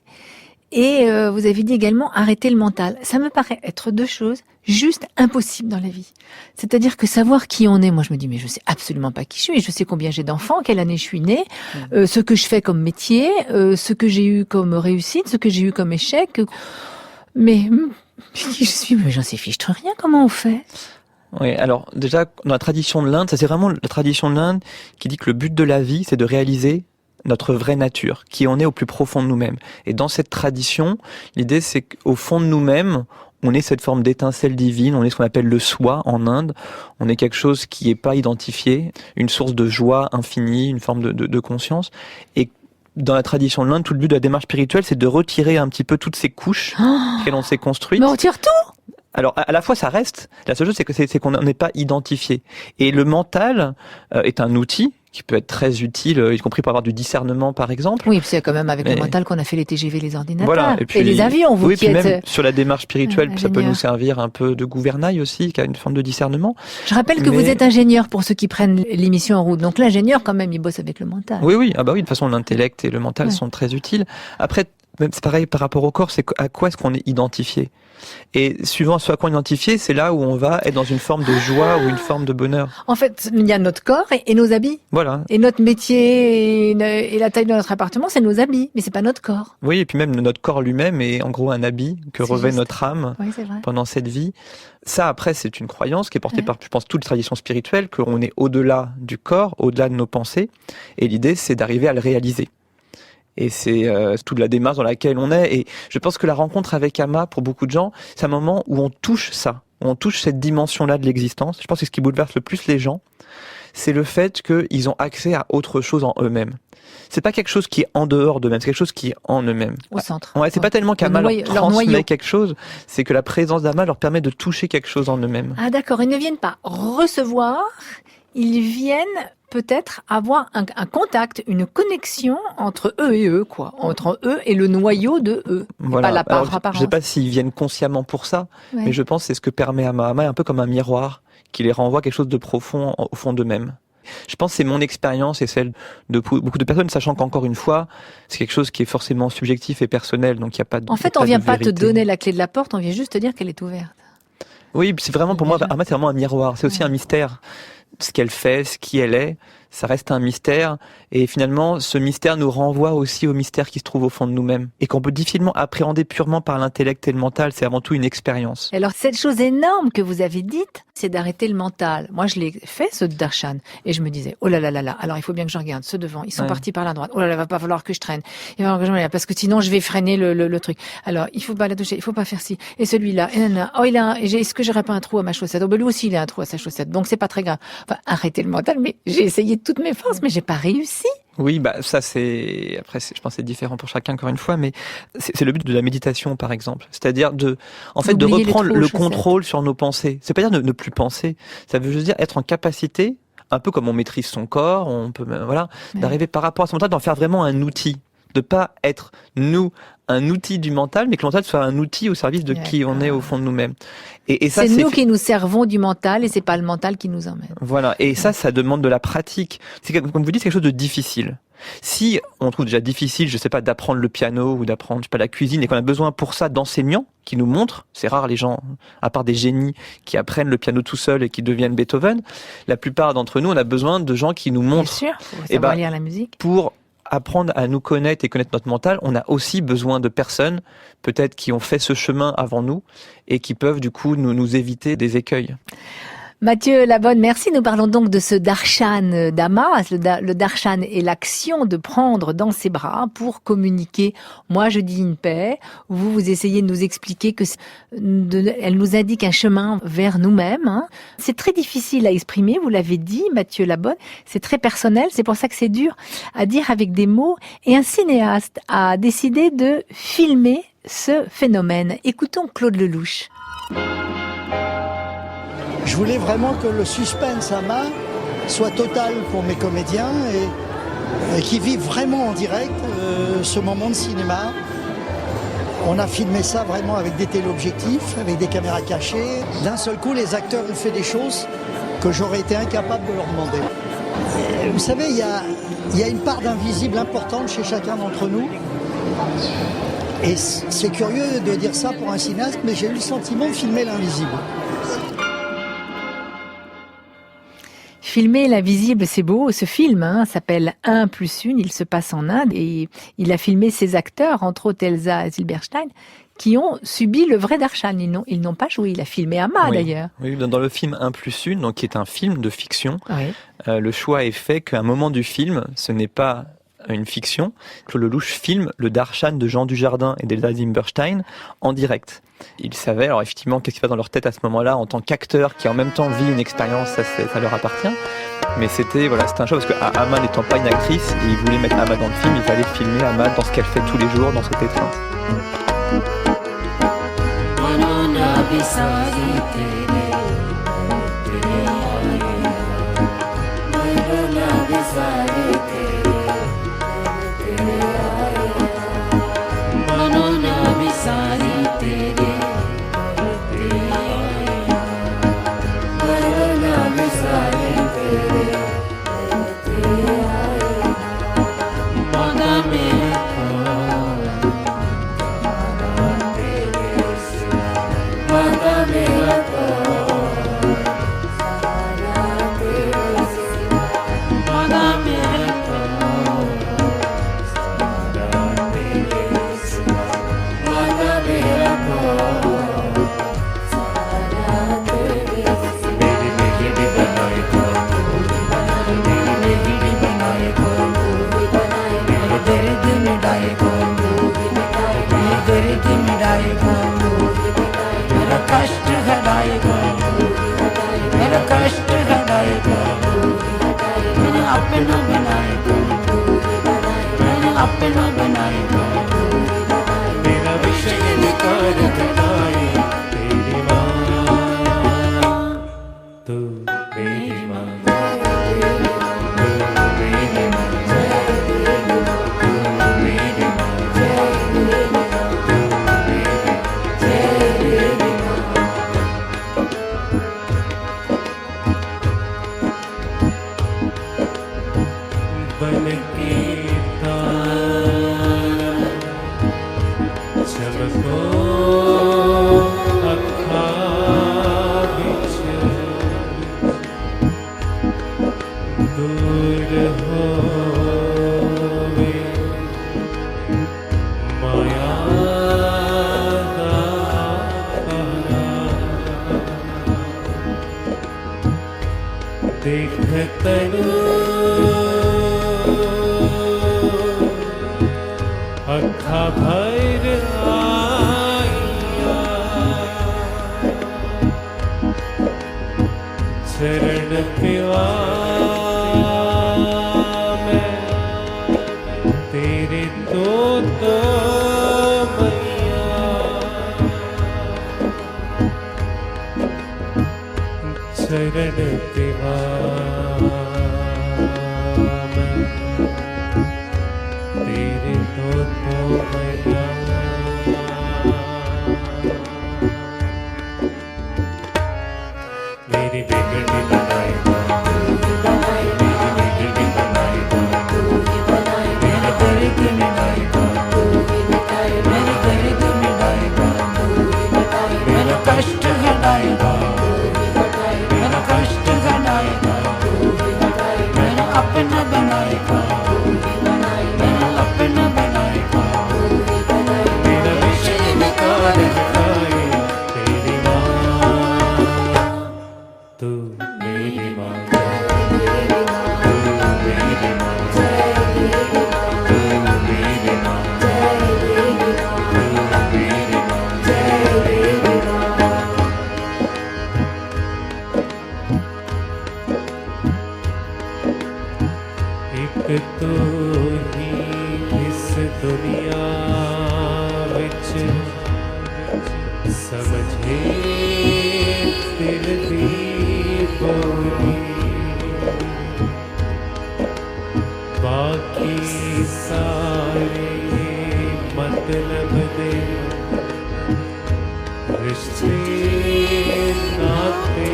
Et vous avez dit également arrêter le mental. Ça me paraît être 2 choses juste impossibles dans la vie. C'est-à-dire que savoir qui on est, moi je me dis mais je sais absolument pas qui je suis, je sais combien j'ai d'enfants, quelle année je suis née, ce que je fais comme métier, ce que j'ai eu comme réussite, ce que j'ai eu comme échec. Mais qui je suis, mais j'en sais fichtre rien, comment on fait? Oui, alors déjà dans la tradition de l'Inde, ça c'est vraiment la tradition de l'Inde qui dit que le but de la vie c'est de réaliser notre vraie nature, qui on est au plus profond de nous-mêmes. Et dans cette tradition, l'idée c'est qu'au fond de nous-mêmes, on est cette forme d'étincelle divine, on est ce qu'on appelle le soi en Inde, on est quelque chose qui n'est pas identifié, une source de joie infinie, une forme de conscience. Et dans la tradition de l'Inde, tout le but de la démarche spirituelle, c'est de retirer un petit peu toutes ces couches que l'on s'est construites. Mais on retire tout! Alors, à la fois, ça reste. La seule chose, c'est qu'on n'est pas identifié. Et le mental est un outil qui peut être très utile, y compris pour avoir du discernement, par exemple. Oui, c'est quand même avec le mental qu'on a fait les TGV, les ordinateurs, voilà, et les avions. Vous oui, qui puis êtes... même sur la démarche spirituelle, ça peut nous servir un peu de gouvernail aussi, qui a une forme de discernement. Je rappelle que vous êtes ingénieur pour ceux qui prennent l'émission en route. Donc l'ingénieur, quand même, il bosse avec le mental. Oui. Ah bah oui, de toute façon, l'intellect et le mental sont très utiles. Après, même c'est pareil par rapport au corps, c'est à quoi est-ce qu'on est identifié? Et suivant ce à quoi on est identifié, c'est là où on va être dans une forme de joie ou une forme de bonheur. En fait, il y a notre corps et nos habits. Voilà. Et notre métier et la taille de notre appartement, c'est nos habits, mais c'est pas notre corps. Oui, et puis même notre corps lui-même est en gros un habit que revêt notre âme pendant cette vie. Ça, après, c'est une croyance qui est portée par, je pense, toutes les traditions spirituelles, qu'on est au-delà du corps, au-delà de nos pensées. Et l'idée, c'est d'arriver à le réaliser. Et c'est toute la démarche dans laquelle on est. Et je pense que la rencontre avec Amma, pour beaucoup de gens, c'est un moment où on touche ça, où on touche cette dimension-là de l'existence. Je pense que ce qui bouleverse le plus les gens, c'est le fait qu'ils ont accès à autre chose en eux-mêmes. C'est pas quelque chose qui est en dehors d'eux-mêmes, c'est quelque chose qui est en eux-mêmes. Au centre. Ouais, c'est pas tellement qu'Amma leur transmet quelque chose, c'est que la présence d'Amma leur permet de toucher quelque chose en eux-mêmes. Ah d'accord, ils ne viennent pas recevoir, ils viennent peut-être avoir un contact, une connexion entre eux et eux, quoi. Entre eux et le noyau de eux. Voilà. Pas la part apparence. Je sais pas s'ils viennent consciemment pour ça, mais je pense que c'est ce que permet Amma. Amma est un peu comme un miroir qui les renvoie quelque chose de profond au fond d'eux-mêmes. Je pense que c'est mon expérience et celle de beaucoup de personnes, sachant qu'encore une fois, c'est quelque chose qui est forcément subjectif et personnel, donc il n'y a pas de. En fait, on vient pas te donner la clé de la porte, on vient juste te dire qu'elle est ouverte. Oui, c'est vraiment pour moi, Amma, c'est vraiment un miroir. C'est aussi un mystère. Ce qu'elle fait, ce qui elle est, ça reste un mystère. Et finalement, ce mystère nous renvoie aussi au mystère qui se trouve au fond de nous-mêmes. Et qu'on peut difficilement appréhender purement par l'intellect et le mental. C'est avant tout une expérience. Alors, cette chose énorme que vous avez dite, c'est d'arrêter le mental. Moi, je l'ai fait, ce darshan. Et je me disais, oh là là là là, alors il faut bien que je regarde ceux devant. Ils sont partis par la droite. Oh là là, va pas falloir que je traîne. Il va falloir que je regarde, parce que sinon, je vais freiner le truc. Alors, il faut pas la toucher, il faut pas faire ci. Et celui-là, et nanana. Oh, est-ce que j'aurais pas un trou à ma chaussette? Oh, ben lui aussi, il a un trou à sa chaussette. Donc, c'est pas très grave. Enfin, arrêter le mental, mais j'ai essayé de toutes mes forces, mais j'ai pas réussi. Oui, ça c'est, après, je pense que c'est différent pour chacun encore une fois, mais c'est le but de la méditation, par exemple. C'est-à-dire de reprendre le contrôle sur nos pensées. C'est pas dire de ne plus penser. Ça veut juste dire être en capacité, un peu comme on maîtrise son corps, on peut, d'arriver par rapport à son mental, d'en faire vraiment un outil. De pas être, nous, un outil du mental, mais que le mental soit un outil au service de qui on est au fond de nous-mêmes. Et ça, c'est nous qui nous servons du mental et c'est pas le mental qui nous emmène. Voilà. Et ça demande de la pratique. C'est comme vous dites, c'est quelque chose de difficile. Si on trouve déjà difficile, je sais pas, d'apprendre le piano ou d'apprendre, je sais pas, la cuisine et qu'on a besoin pour ça d'enseignants qui nous montrent, c'est rare les gens, à part des génies qui apprennent le piano tout seul et qui deviennent Beethoven, la plupart d'entre nous, on a besoin de gens qui nous montrent. Bien sûr, pour savoir lire la musique. Pour apprendre à nous connaître et connaître notre mental, on a aussi besoin de personnes, peut-être qui ont fait ce chemin avant nous et qui peuvent du coup nous éviter des écueils. Mathieu Labonne, merci. Nous parlons donc de ce darshan d'Ama. Le darshan est l'action de prendre dans ses bras pour communiquer. Moi, je dis une paix. Vous essayez de nous expliquer que elle nous indique un chemin vers nous-mêmes. Hein. C'est très difficile à exprimer, vous l'avez dit, Mathieu Labonne. C'est très personnel. C'est pour ça que c'est dur à dire avec des mots. Et un cinéaste a décidé de filmer ce phénomène. Écoutons Claude Lelouch. Je voulais vraiment que le suspense à main soit total pour mes comédiens et qu'ils vivent vraiment en direct ce moment de cinéma. On a filmé ça vraiment avec des téléobjectifs, avec des caméras cachées. D'un seul coup, les acteurs ont fait des choses que j'aurais été incapable de leur demander. Et vous savez, il y a une part d'invisible importante chez chacun d'entre nous. Et c'est curieux de dire ça pour un cinéaste, mais j'ai eu le sentiment de filmer l'invisible. Filmer l'invisible, c'est beau. Ce film s'appelle 1+1. Il se passe en Inde et il a filmé ses acteurs, entre autres Elsa Zilberstein, qui ont subi le vrai darshan. Ils n'ont pas joué. Il a filmé Ama d'ailleurs. Oui, dans le film 1+1, donc qui est un film de fiction, oui. Le choix est fait qu'à un moment du film, ce n'est pas une fiction. Claude Lelouch filme le darshan de Jean Dujardin et d'Elsa Zilberstein en direct. Ils savaient, alors effectivement, qu'est-ce qui se passe dans leur tête à ce moment-là, en tant qu'acteur qui en même temps vit une expérience, ça leur appartient. Mais c'était un choix, parce que Ama n'étant pas une actrice, et ils voulaient mettre Ama dans le film, il fallait filmer Ama dans ce qu'elle fait tous les jours, dans cette étreinte. विच समझे दिल दी बोली बाकी सारे मतलब दे रिश्ते नाते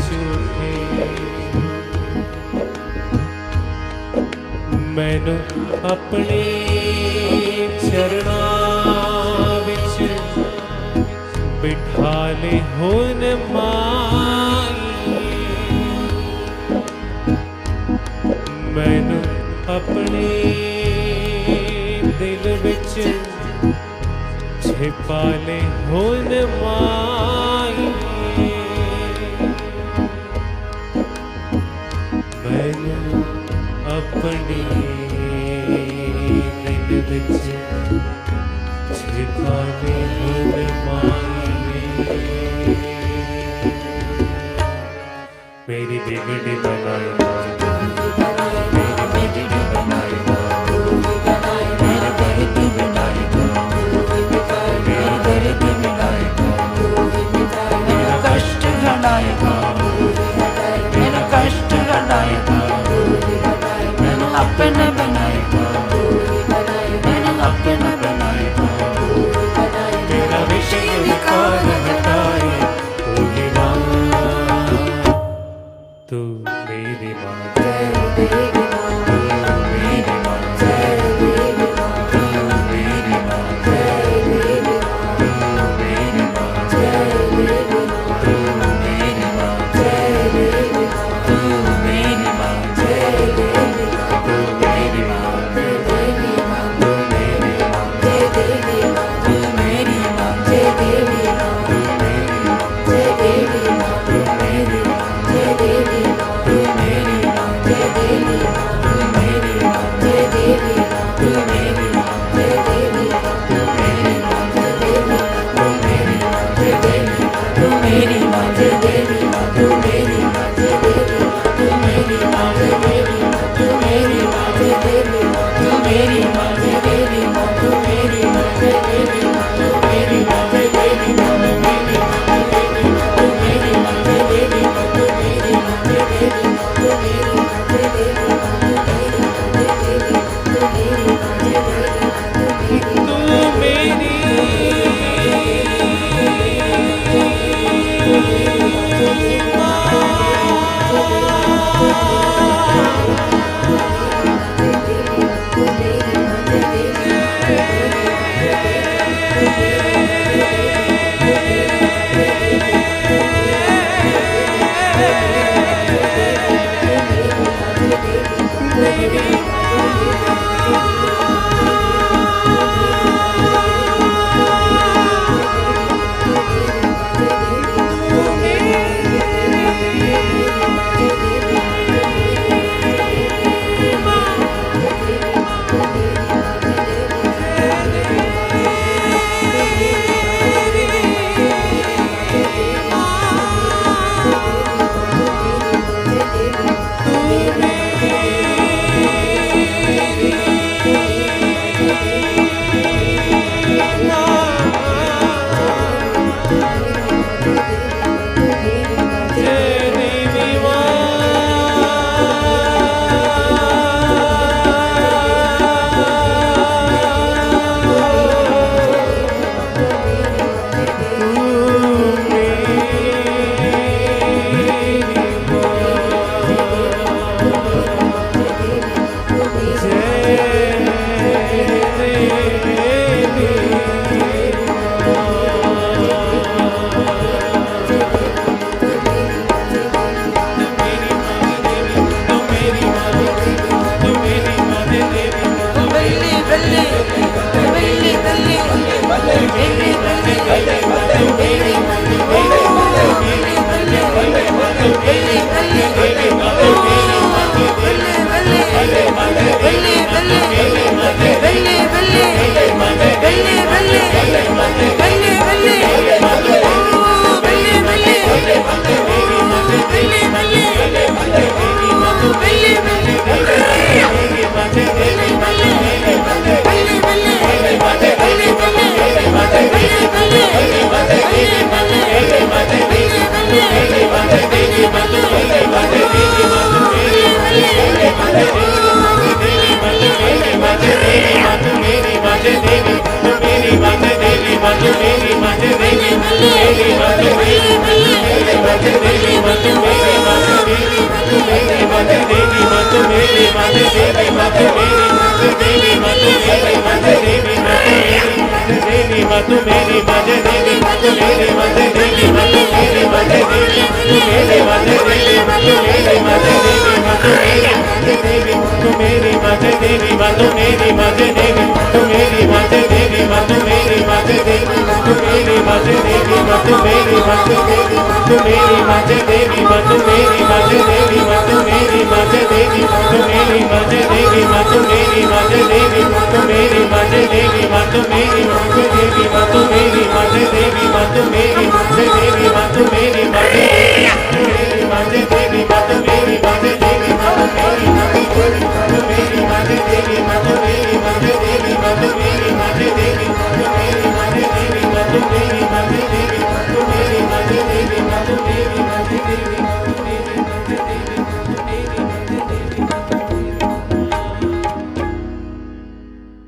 झूठे मैनू अपने चरणां विच बिठा ले हुन माई मैनू अपने दिल विच छिपा ले हुन माई मैनू अपनी दिल विच छिपा ले हुन माई मेरी बिगड़ी बनाई अपने बनाए मैंने अपने बनाए मेरा विषय विकार हटाए तू ही माँ तू मेरी माँ मेरी माँ मेरी माँ मेरी माँ मेरी माँ मेरी माँ मेरी माँ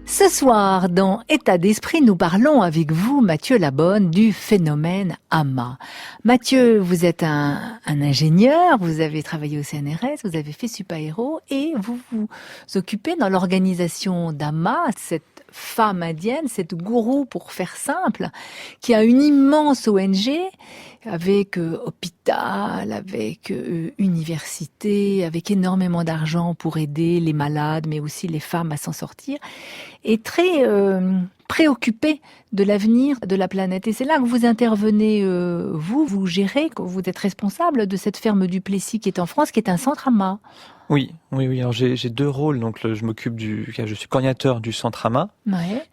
Ce soir, dans État d'esprit, nous parlons avec vous, Mathieu Labonne, du phénomène AMA. Mathieu, vous êtes un ingénieur, vous avez travaillé au CNRS, vous avez fait Supaéro et vous vous occupez dans l'organisation d'AMA, cette femme indienne, cette gourou pour faire simple, qui a une immense ONG avec hôpital, avec université, avec énormément d'argent pour aider les malades, mais aussi les femmes à s'en sortir, et très préoccupée de l'avenir de la planète. Et c'est là que vous intervenez, vous gérez, vous êtes responsable de cette ferme du Plessis qui est en France, qui est un centre AMA. Oui. Alors j'ai deux rôles. Donc je suis coordinateur du centre AMA,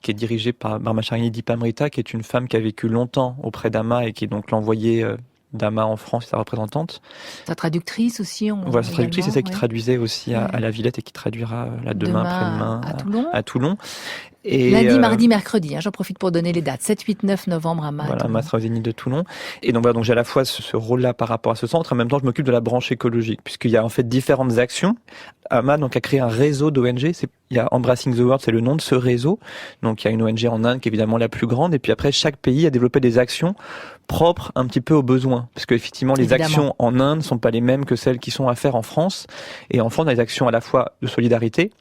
qui est dirigé par Brahmacharini Dipamrita, qui est une femme qui a vécu longtemps auprès d'AMA et qui est donc l'envoyée d'AMA en France, sa représentante. Sa traductrice aussi. Voilà, sa traductrice, c'est celle qui traduisait aussi à la Villette et qui traduira demain, après-demain à Toulon. Et lundi, mardi, mercredi, j'en profite pour donner les dates. 7, 8, 9 novembre à Toulon. Voilà, sera au Zénith de Toulon. Et donc j'ai à la fois ce rôle-là par rapport à ce centre, en même temps je m'occupe de la branche écologique, puisqu'il y a en fait différentes actions. AMA a créé un réseau d'ONG. Il y a Embracing the World, c'est le nom de ce réseau. Donc il y a une ONG en Inde qui est évidemment la plus grande. Et puis après, chaque pays a développé des actions propres un petit peu aux besoins. Parce qu'effectivement, les actions en Inde sont pas les mêmes que celles qui sont à faire en France. Et en France, on a des actions à la fois de solidarité,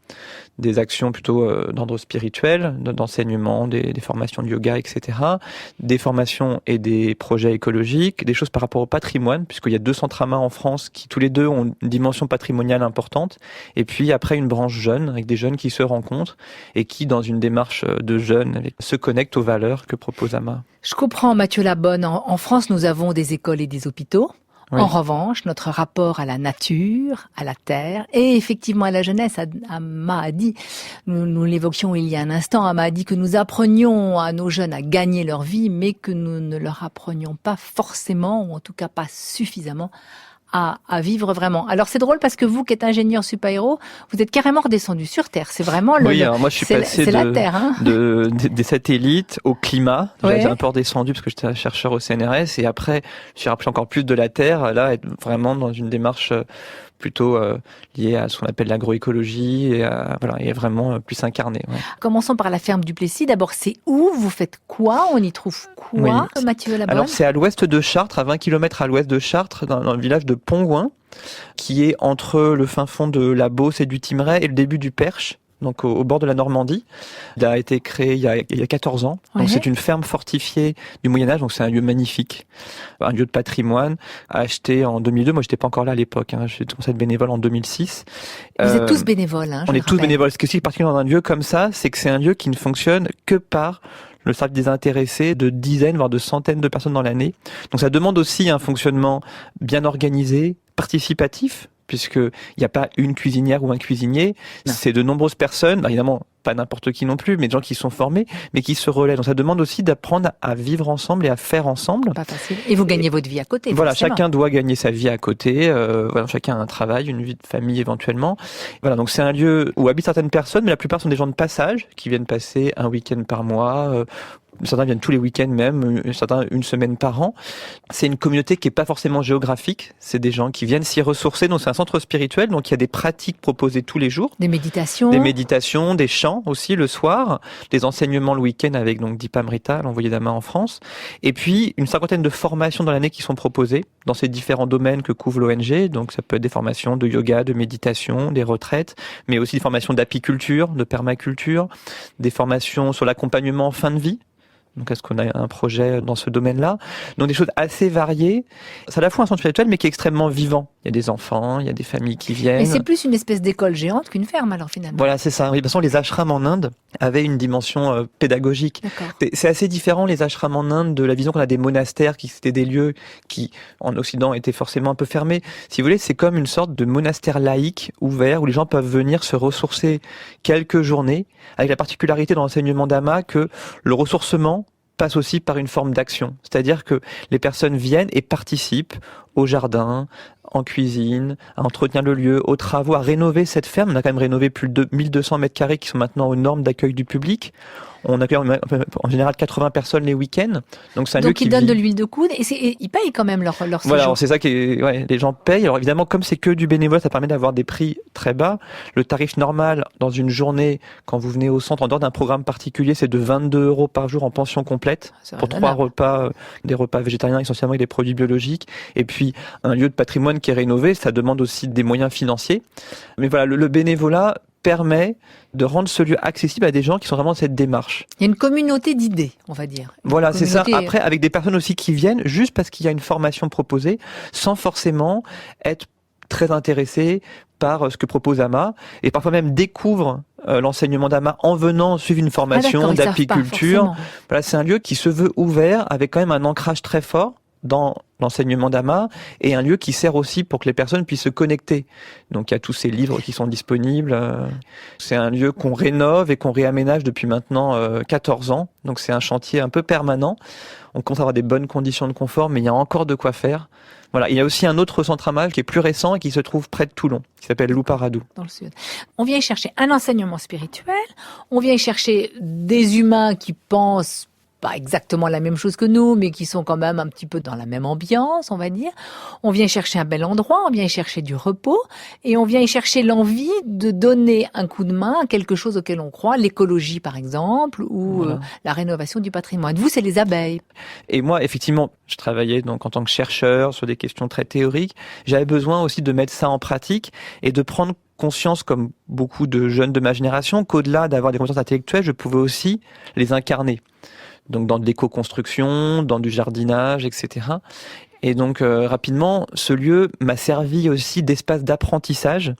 des actions plutôt d'ordre spirituel, d'enseignement, des formations de yoga, etc. Des formations et des projets écologiques, des choses par rapport au patrimoine, puisqu'il y a 2 centres AMA en France qui tous les deux ont une dimension patrimoniale importante. Et puis après, une branche jeune, avec des jeunes qui se rencontrent et qui, dans une démarche de jeunes, se connectent aux valeurs que propose AMA. Je comprends, Mathieu Labonne. En France, nous avons des écoles et des hôpitaux. Oui. En revanche, notre rapport à la nature, à la terre et effectivement à la jeunesse, AMA a dit, nous l'évoquions il y a un instant, AMA a dit que nous apprenions à nos jeunes à gagner leur vie, mais que nous ne leur apprenions pas forcément, ou en tout cas pas suffisamment, à vivre vraiment. Alors c'est drôle parce que vous qui êtes ingénieur Supaéro, vous êtes carrément redescendu sur Terre. C'est vraiment alors moi je suis passé la Terre, des satellites au climat. J'ai un peu redescendu parce que j'étais un chercheur au CNRS et après je suis rappelé encore plus de la Terre. Là, être vraiment dans une démarche plutôt liée à ce qu'on appelle l'agroécologie et vraiment plus incarnée. Ouais. Commençons par la ferme du Plessis. D'abord, c'est où? Vous faites quoi? On y trouve quoi, Mathieu Labonne? Alors, c'est à l'ouest de Chartres, à 20 km à l'ouest de Chartres, dans le village de Pongouin, qui est entre le fin fond de la Beauce et du Thymerais et le début du Perche. Donc au bord de la Normandie. Il a été créé il y a 14 ans. Donc c'est une ferme fortifiée du Moyen-Âge, donc c'est un lieu magnifique, un lieu de patrimoine, acheté en 2002. Moi, j'étais pas encore là à l'époque. J'ai commencé à être bénévole en 2006. Vous êtes tous bénévoles. On est tous bénévoles. Ce qui est particulier dans un lieu comme ça, c'est que c'est un lieu qui ne fonctionne que par le service des intéressés de dizaines, voire de centaines de personnes dans l'année. Donc ça demande aussi un fonctionnement bien organisé, participatif, puisqu'il n'y a pas une cuisinière ou un cuisinier, c'est de nombreuses personnes, évidemment pas n'importe qui non plus, mais des gens qui sont formés, mais qui se relaient. Donc ça demande aussi d'apprendre à vivre ensemble et à faire ensemble. Pas facile. Et vous gagnez votre vie à côté. Voilà, forcément. Chacun doit gagner sa vie à côté. Chacun a un travail, une vie de famille éventuellement. Voilà, donc c'est un lieu où habitent certaines personnes, mais la plupart sont des gens de passage qui viennent passer un week-end par mois. Certains viennent tous les week-ends même, certains une semaine par an. C'est une communauté qui est pas forcément géographique. C'est des gens qui viennent s'y ressourcer. Donc c'est un centre spirituel. Donc il y a des pratiques proposées tous les jours. Des méditations, des chants aussi le soir, des enseignements le week-end avec donc Dipamrita, l'envoyé d'AMA en France. Et puis une cinquantaine de formations dans l'année qui sont proposées dans ces différents domaines que couvre l'ONG. Donc ça peut être des formations de yoga, de méditation, des retraites, mais aussi des formations d'apiculture, de permaculture, des formations sur l'accompagnement en fin de vie. Donc, est-ce qu'on a un projet dans ce domaine-là? Donc, des choses assez variées. C'est à la fois un centre spirituel, mais qui est extrêmement vivant. Il y a des enfants, il y a des familles qui viennent. Mais c'est plus une espèce d'école géante qu'une ferme, alors, finalement. Voilà, c'est ça. Oui, de toute façon, les ashrams en Inde avaient une dimension pédagogique. C'est assez différent, les ashrams en Inde, de la vision qu'on a des monastères, qui c'était des lieux qui, en Occident, étaient forcément un peu fermés. Si vous voulez, c'est comme une sorte de monastère laïque, ouvert, où les gens peuvent venir se ressourcer quelques journées, avec la particularité dans l'enseignement d'Ama que le ressourcement passe aussi par une forme d'action. C'est-à-dire que les personnes viennent et participent au jardin, en cuisine, à entretenir le lieu, aux travaux, à rénover cette ferme. On a quand même rénové plus de 1200 mètres carrés qui sont maintenant aux normes d'accueil du public. On accueille en général 80 personnes les week-ends. Donc c'est un lieu qui ils donnent de l'huile de coude et ils payent quand même leur séjour. Voilà, c'est ça qui est, ouais, les gens payent. Alors évidemment, comme c'est que du bénévolat, ça permet d'avoir des prix très bas. Le tarif normal dans une journée, quand vous venez au centre en dehors d'un programme particulier, c'est de 22 € par jour en pension complète pour 3 repas, des repas végétariens essentiellement avec des produits biologiques. Et puis un lieu de patrimoine qui est rénové, ça demande aussi des moyens financiers. Mais voilà, le bénévolat permet de rendre ce lieu accessible à des gens qui sont vraiment dans cette démarche. Il y a une communauté d'idées, on va dire. Voilà, c'est ça. Après, avec des personnes aussi qui viennent juste parce qu'il y a une formation proposée, sans forcément être très intéressés par ce que propose Ama, et parfois même découvrent l'enseignement d'Ama en venant suivre une formation d'apiculture. Voilà, c'est un lieu qui se veut ouvert, avec quand même un ancrage très fort dans l'enseignement d'Ama, et un lieu qui sert aussi pour que les personnes puissent se connecter. Donc il y a tous ces livres qui sont disponibles. C'est un lieu qu'on rénove et qu'on réaménage depuis maintenant 14 ans. Donc c'est un chantier un peu permanent. On compte avoir des bonnes conditions de confort, mais il y a encore de quoi faire. Voilà, il y a aussi un autre centre Ama qui est plus récent et qui se trouve près de Toulon, qui s'appelle Louparadou. Dans le sud. On vient y chercher un enseignement spirituel, on vient y chercher des humains qui pensent pas exactement la même chose que nous, mais qui sont quand même un petit peu dans la même ambiance, on va dire. On vient y chercher un bel endroit, on vient y chercher du repos, et on vient y chercher l'envie de donner un coup de main à quelque chose auquel on croit, l'écologie par exemple, ou la rénovation du patrimoine. Vous, c'est les abeilles. Et moi, effectivement, je travaillais donc en tant que chercheur sur des questions très théoriques. J'avais besoin aussi de mettre ça en pratique et de prendre conscience, comme beaucoup de jeunes de ma génération, qu'au-delà d'avoir des compétences intellectuelles, je pouvais aussi les incarner. Donc dans de l'éco-construction, dans du jardinage, etc. Et donc rapidement, ce lieu m'a servi aussi d'espace d'apprentissage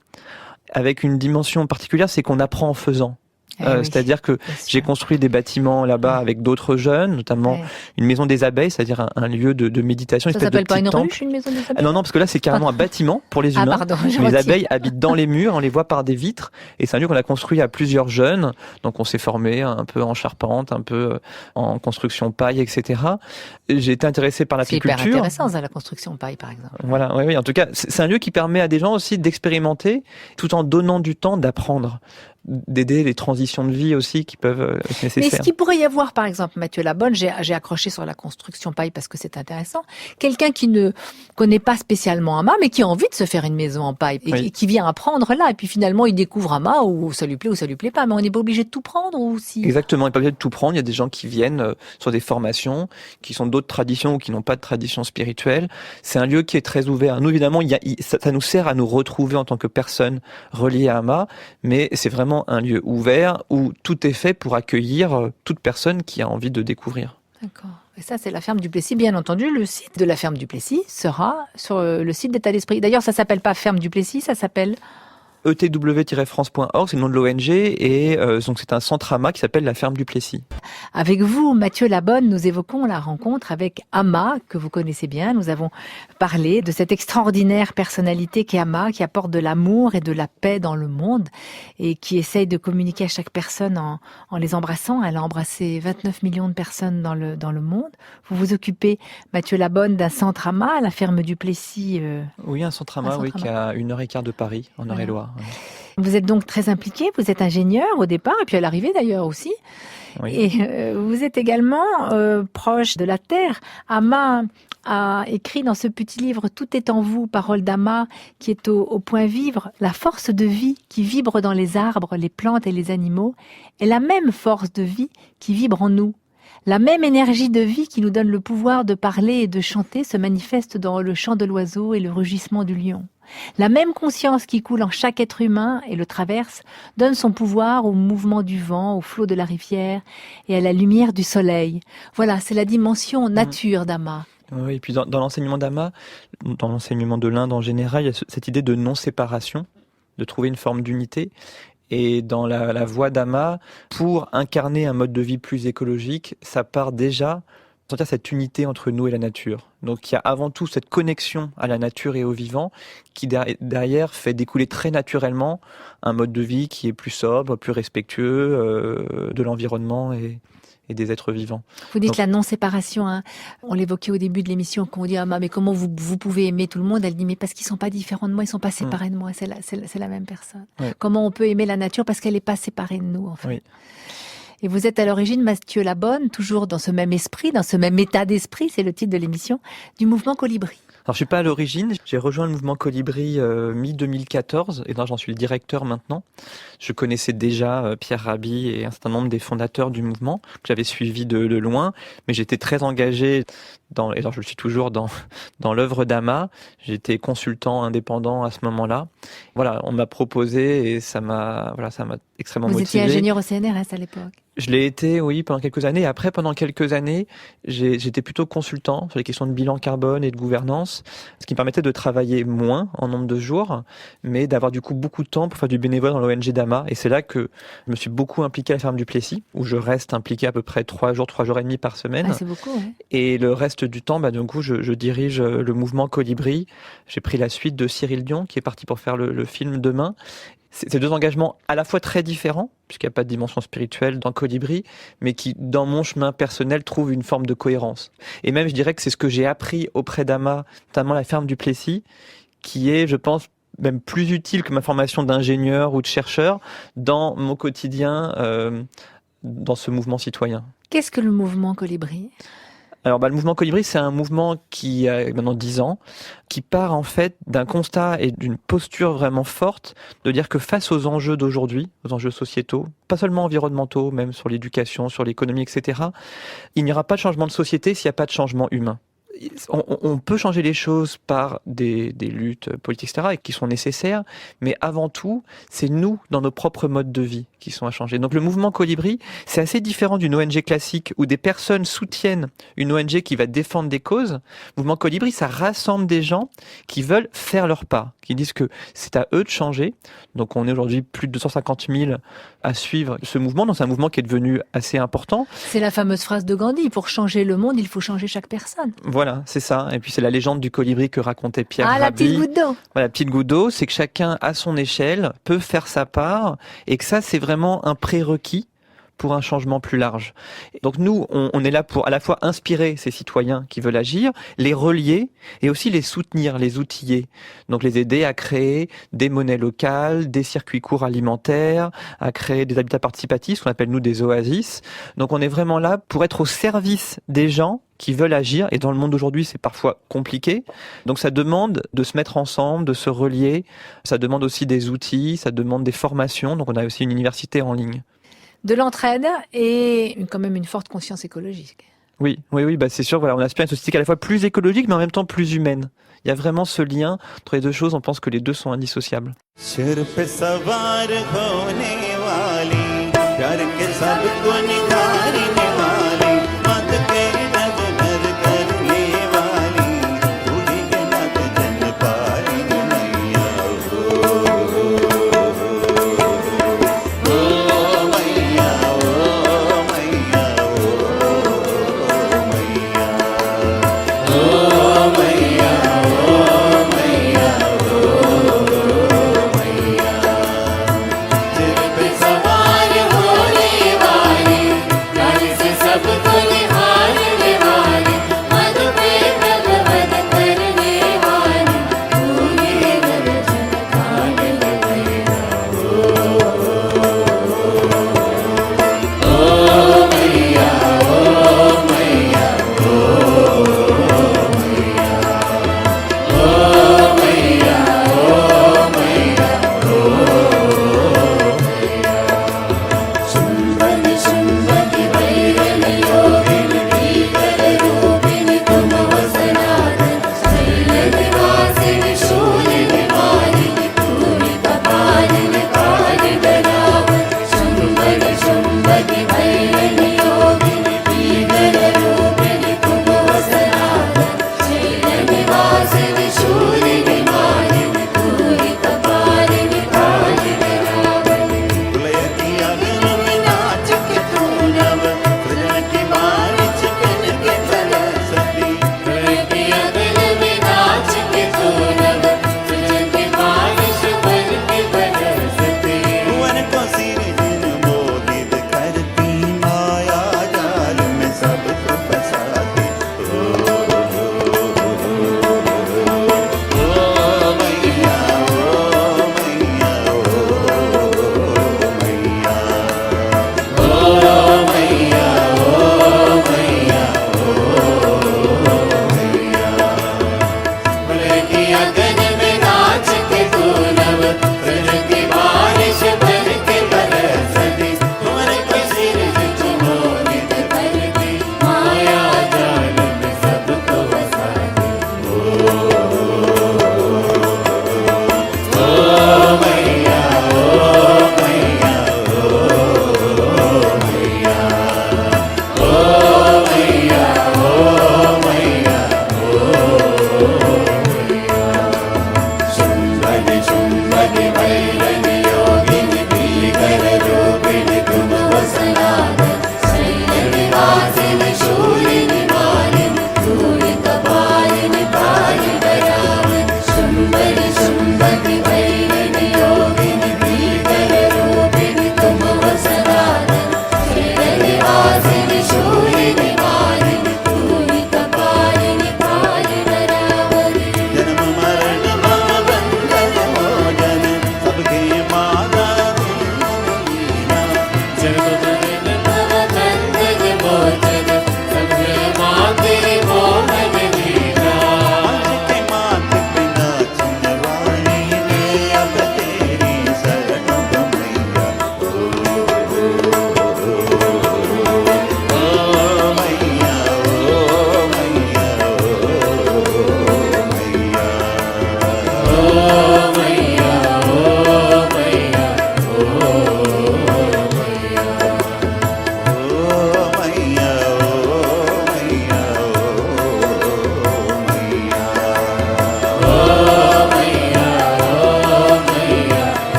avec une dimension particulière, c'est qu'on apprend en faisant. C'est-à-dire que j'ai construit des bâtiments là-bas avec d'autres jeunes, notamment une maison des abeilles, c'est-à-dire un lieu de méditation. Ça s'appelle pas une ruche, une maison des abeilles? Non, parce que là c'est carrément un bâtiment pour les humains. Les abeilles habitent dans les murs, on les voit par des vitres, et c'est un lieu qu'on a construit à plusieurs jeunes. Donc on s'est formé un peu en charpente, un peu en construction paille, etc. J'ai été intéressé par l'apiculture. C'est hyper intéressant, ça, la construction paille, par exemple. Voilà, oui. En tout cas, c'est un lieu qui permet à des gens aussi d'expérimenter, tout en donnant du temps d'apprendre, d'aider les transitions de vie aussi qui peuvent être nécessaires. Mais est-ce qu'il pourrait y avoir, par exemple, Mathieu Labonne, j'ai accroché sur la construction paille parce que c'est intéressant, quelqu'un qui ne connaît pas spécialement Ama, mais qui a envie de se faire une maison en paille, et qui vient apprendre là, et puis finalement il découvre Ama, ou ça lui plaît ou ça lui plaît pas, mais on n'est pas obligé de tout prendre aussi. Exactement, on n'est pas obligé de tout prendre. Il y a des gens qui viennent sur des formations, qui sont d'autres traditions ou qui n'ont pas de tradition spirituelle. C'est un lieu qui est très ouvert. Nous, évidemment, ça nous sert à nous retrouver en tant que personnes reliées à Ama, mais c'est vraiment un lieu ouvert où tout est fait pour accueillir toute personne qui a envie de découvrir. D'accord. Et ça, c'est la ferme du Plessis. Bien entendu, le site de la ferme du Plessis sera sur le site d'État d'Esprit. D'ailleurs, ça s'appelle pas ferme du Plessis, ça s'appelle etw-france.org, c'est le nom de l'ONG, et donc c'est un centre Ama qui s'appelle la ferme du Plessis. Avec vous, Mathieu Labonne, nous évoquons la rencontre avec Ama, que vous connaissez bien. Nous avons parlé de cette extraordinaire personnalité qu'est Ama, qui apporte de l'amour et de la paix dans le monde, et qui essaye de communiquer à chaque personne en les embrassant. Elle a embrassé 29 millions de personnes dans le monde. Vous vous occupez, Mathieu Labonne, d'un centre Ama, la ferme du Plessis. Oui, un centre Ama, qui est à 1h15 de Paris, en Eure-et-Loire. Vous êtes donc très impliqué, vous êtes ingénieur au départ, et puis à l'arrivée d'ailleurs aussi. Oui. Et vous êtes également proche de la terre. Ama a écrit dans ce petit livre « Tout est en vous », parole d'Ama, qui est au point vivre, la force de vie qui vibre dans les arbres, les plantes et les animaux est la même force de vie qui vibre en nous. La même énergie de vie qui nous donne le pouvoir de parler et de chanter se manifeste dans le chant de l'oiseau et le rugissement du lion. La même conscience qui coule en chaque être humain et le traverse donne son pouvoir au mouvement du vent, au flot de la rivière et à la lumière du soleil. Voilà, c'est la dimension nature d'Amma. Oui, et puis dans l'enseignement d'Amma, dans l'enseignement de l'Inde en général, il y a cette idée de non-séparation, de trouver une forme d'unité. Et dans la voie d'Amma, pour incarner un mode de vie plus écologique, ça part déjà de sentir cette unité entre nous et la nature. Donc il y a avant tout cette connexion à la nature et au vivant qui derrière fait découler très naturellement un mode de vie qui est plus sobre, plus respectueux de l'environnement et des êtres vivants. Vous dites la non-séparation, hein. On l'évoquait au début de l'émission, quand on dit « Ah, mais comment vous pouvez aimer tout le monde ?» Elle dit « Mais parce qu'ils sont pas différents de moi, ils sont pas séparés de moi, c'est la même personne. Ouais. » Comment on peut aimer la nature parce qu'elle est pas séparée de nous, en fait. Oui. Et vous êtes à l'origine, Mathieu Labonne, toujours dans ce même esprit, dans ce même état d'esprit, c'est le titre de l'émission, du mouvement Colibri. Alors je suis pas à l'origine, j'ai rejoint le mouvement Colibri mi-2014 et j'en suis le directeur maintenant. Je connaissais déjà Pierre Rabhi et un certain nombre des fondateurs du mouvement que j'avais suivi de loin, mais j'étais très engagé et je le suis toujours dans l'œuvre d'Amma. J'étais consultant indépendant à ce moment-là. Voilà, on m'a proposé et ça m'a extrêmement motivé. Vous étiez ingénieur au CNRS à l'époque. Je l'ai été, oui, pendant quelques années. Après, pendant quelques années, j'étais plutôt consultant sur les questions de bilan carbone et de gouvernance, ce qui me permettait de travailler moins en nombre de jours, mais d'avoir du coup beaucoup de temps pour faire du bénévolat dans l'ONG d'Amma. Et c'est là que je me suis beaucoup impliqué à la ferme du Plessis, où je reste impliqué à peu près 3 jours et demi par semaine. Ah, c'est beaucoup, ouais. Et le reste du temps, du coup, je dirige le mouvement Colibri. J'ai pris la suite de Cyril Dion, qui est parti pour faire le film demain. C'est 2 engagements à la fois très différents, puisqu'il n'y a pas de dimension spirituelle dans Colibri, mais qui, dans mon chemin personnel, trouvent une forme de cohérence. Et même, je dirais que c'est ce que j'ai appris auprès d'Amma, notamment la ferme du Plessis, qui est, je pense, même plus utile que ma formation d'ingénieur ou de chercheur dans mon quotidien, dans ce mouvement citoyen. Qu'est-ce que le mouvement Colibri ? Alors, le mouvement Colibri, c'est un mouvement qui a maintenant 10 ans, qui part en fait d'un constat et d'une posture vraiment forte de dire que face aux enjeux d'aujourd'hui, aux enjeux sociétaux, pas seulement environnementaux, même sur l'éducation, sur l'économie, etc., il n'y aura pas de changement de société s'il n'y a pas de changement humain. On peut changer les choses par des luttes politiques, etc., et qui sont nécessaires, mais avant tout, c'est nous, dans nos propres modes de vie, qui sont à changer. Donc le mouvement Colibri, c'est assez différent d'une ONG classique, où des personnes soutiennent une ONG qui va défendre des causes. Le mouvement Colibri, ça rassemble des gens qui veulent faire leur part, qui disent que c'est à eux de changer. Donc on est aujourd'hui plus de 250 000 à suivre ce mouvement, donc c'est un mouvement qui est devenu assez important. C'est la fameuse phrase de Gandhi, pour changer le monde, il faut changer chaque personne. Voilà, c'est ça. Et puis c'est la légende du colibri que racontait Pierre Rabhi. La petite goutte d'eau. Voilà, la petite goutte d'eau, c'est que chacun à son échelle peut faire sa part et que ça c'est vraiment un prérequis pour un changement plus large. Donc nous, on est là pour à la fois inspirer ces citoyens qui veulent agir, les relier et aussi les soutenir, les outiller. Donc les aider à créer des monnaies locales, des circuits courts alimentaires, à créer des habitats participatifs, ce qu'on appelle nous des oasis. Donc on est vraiment là pour être au service des gens qui veulent agir, et dans le monde d'aujourd'hui, c'est parfois compliqué. Donc ça demande de se mettre ensemble, de se relier, ça demande aussi des outils, ça demande des formations, donc on a aussi une université en ligne. De l'entraide et quand même une forte conscience écologique. Oui, c'est sûr, voilà, on aspire à une société qui est à la fois plus écologique, mais en même temps plus humaine. Il y a vraiment ce lien entre les deux choses, on pense que les deux sont indissociables. Sir पे सवार होने वाली प्यार के सबको निखारने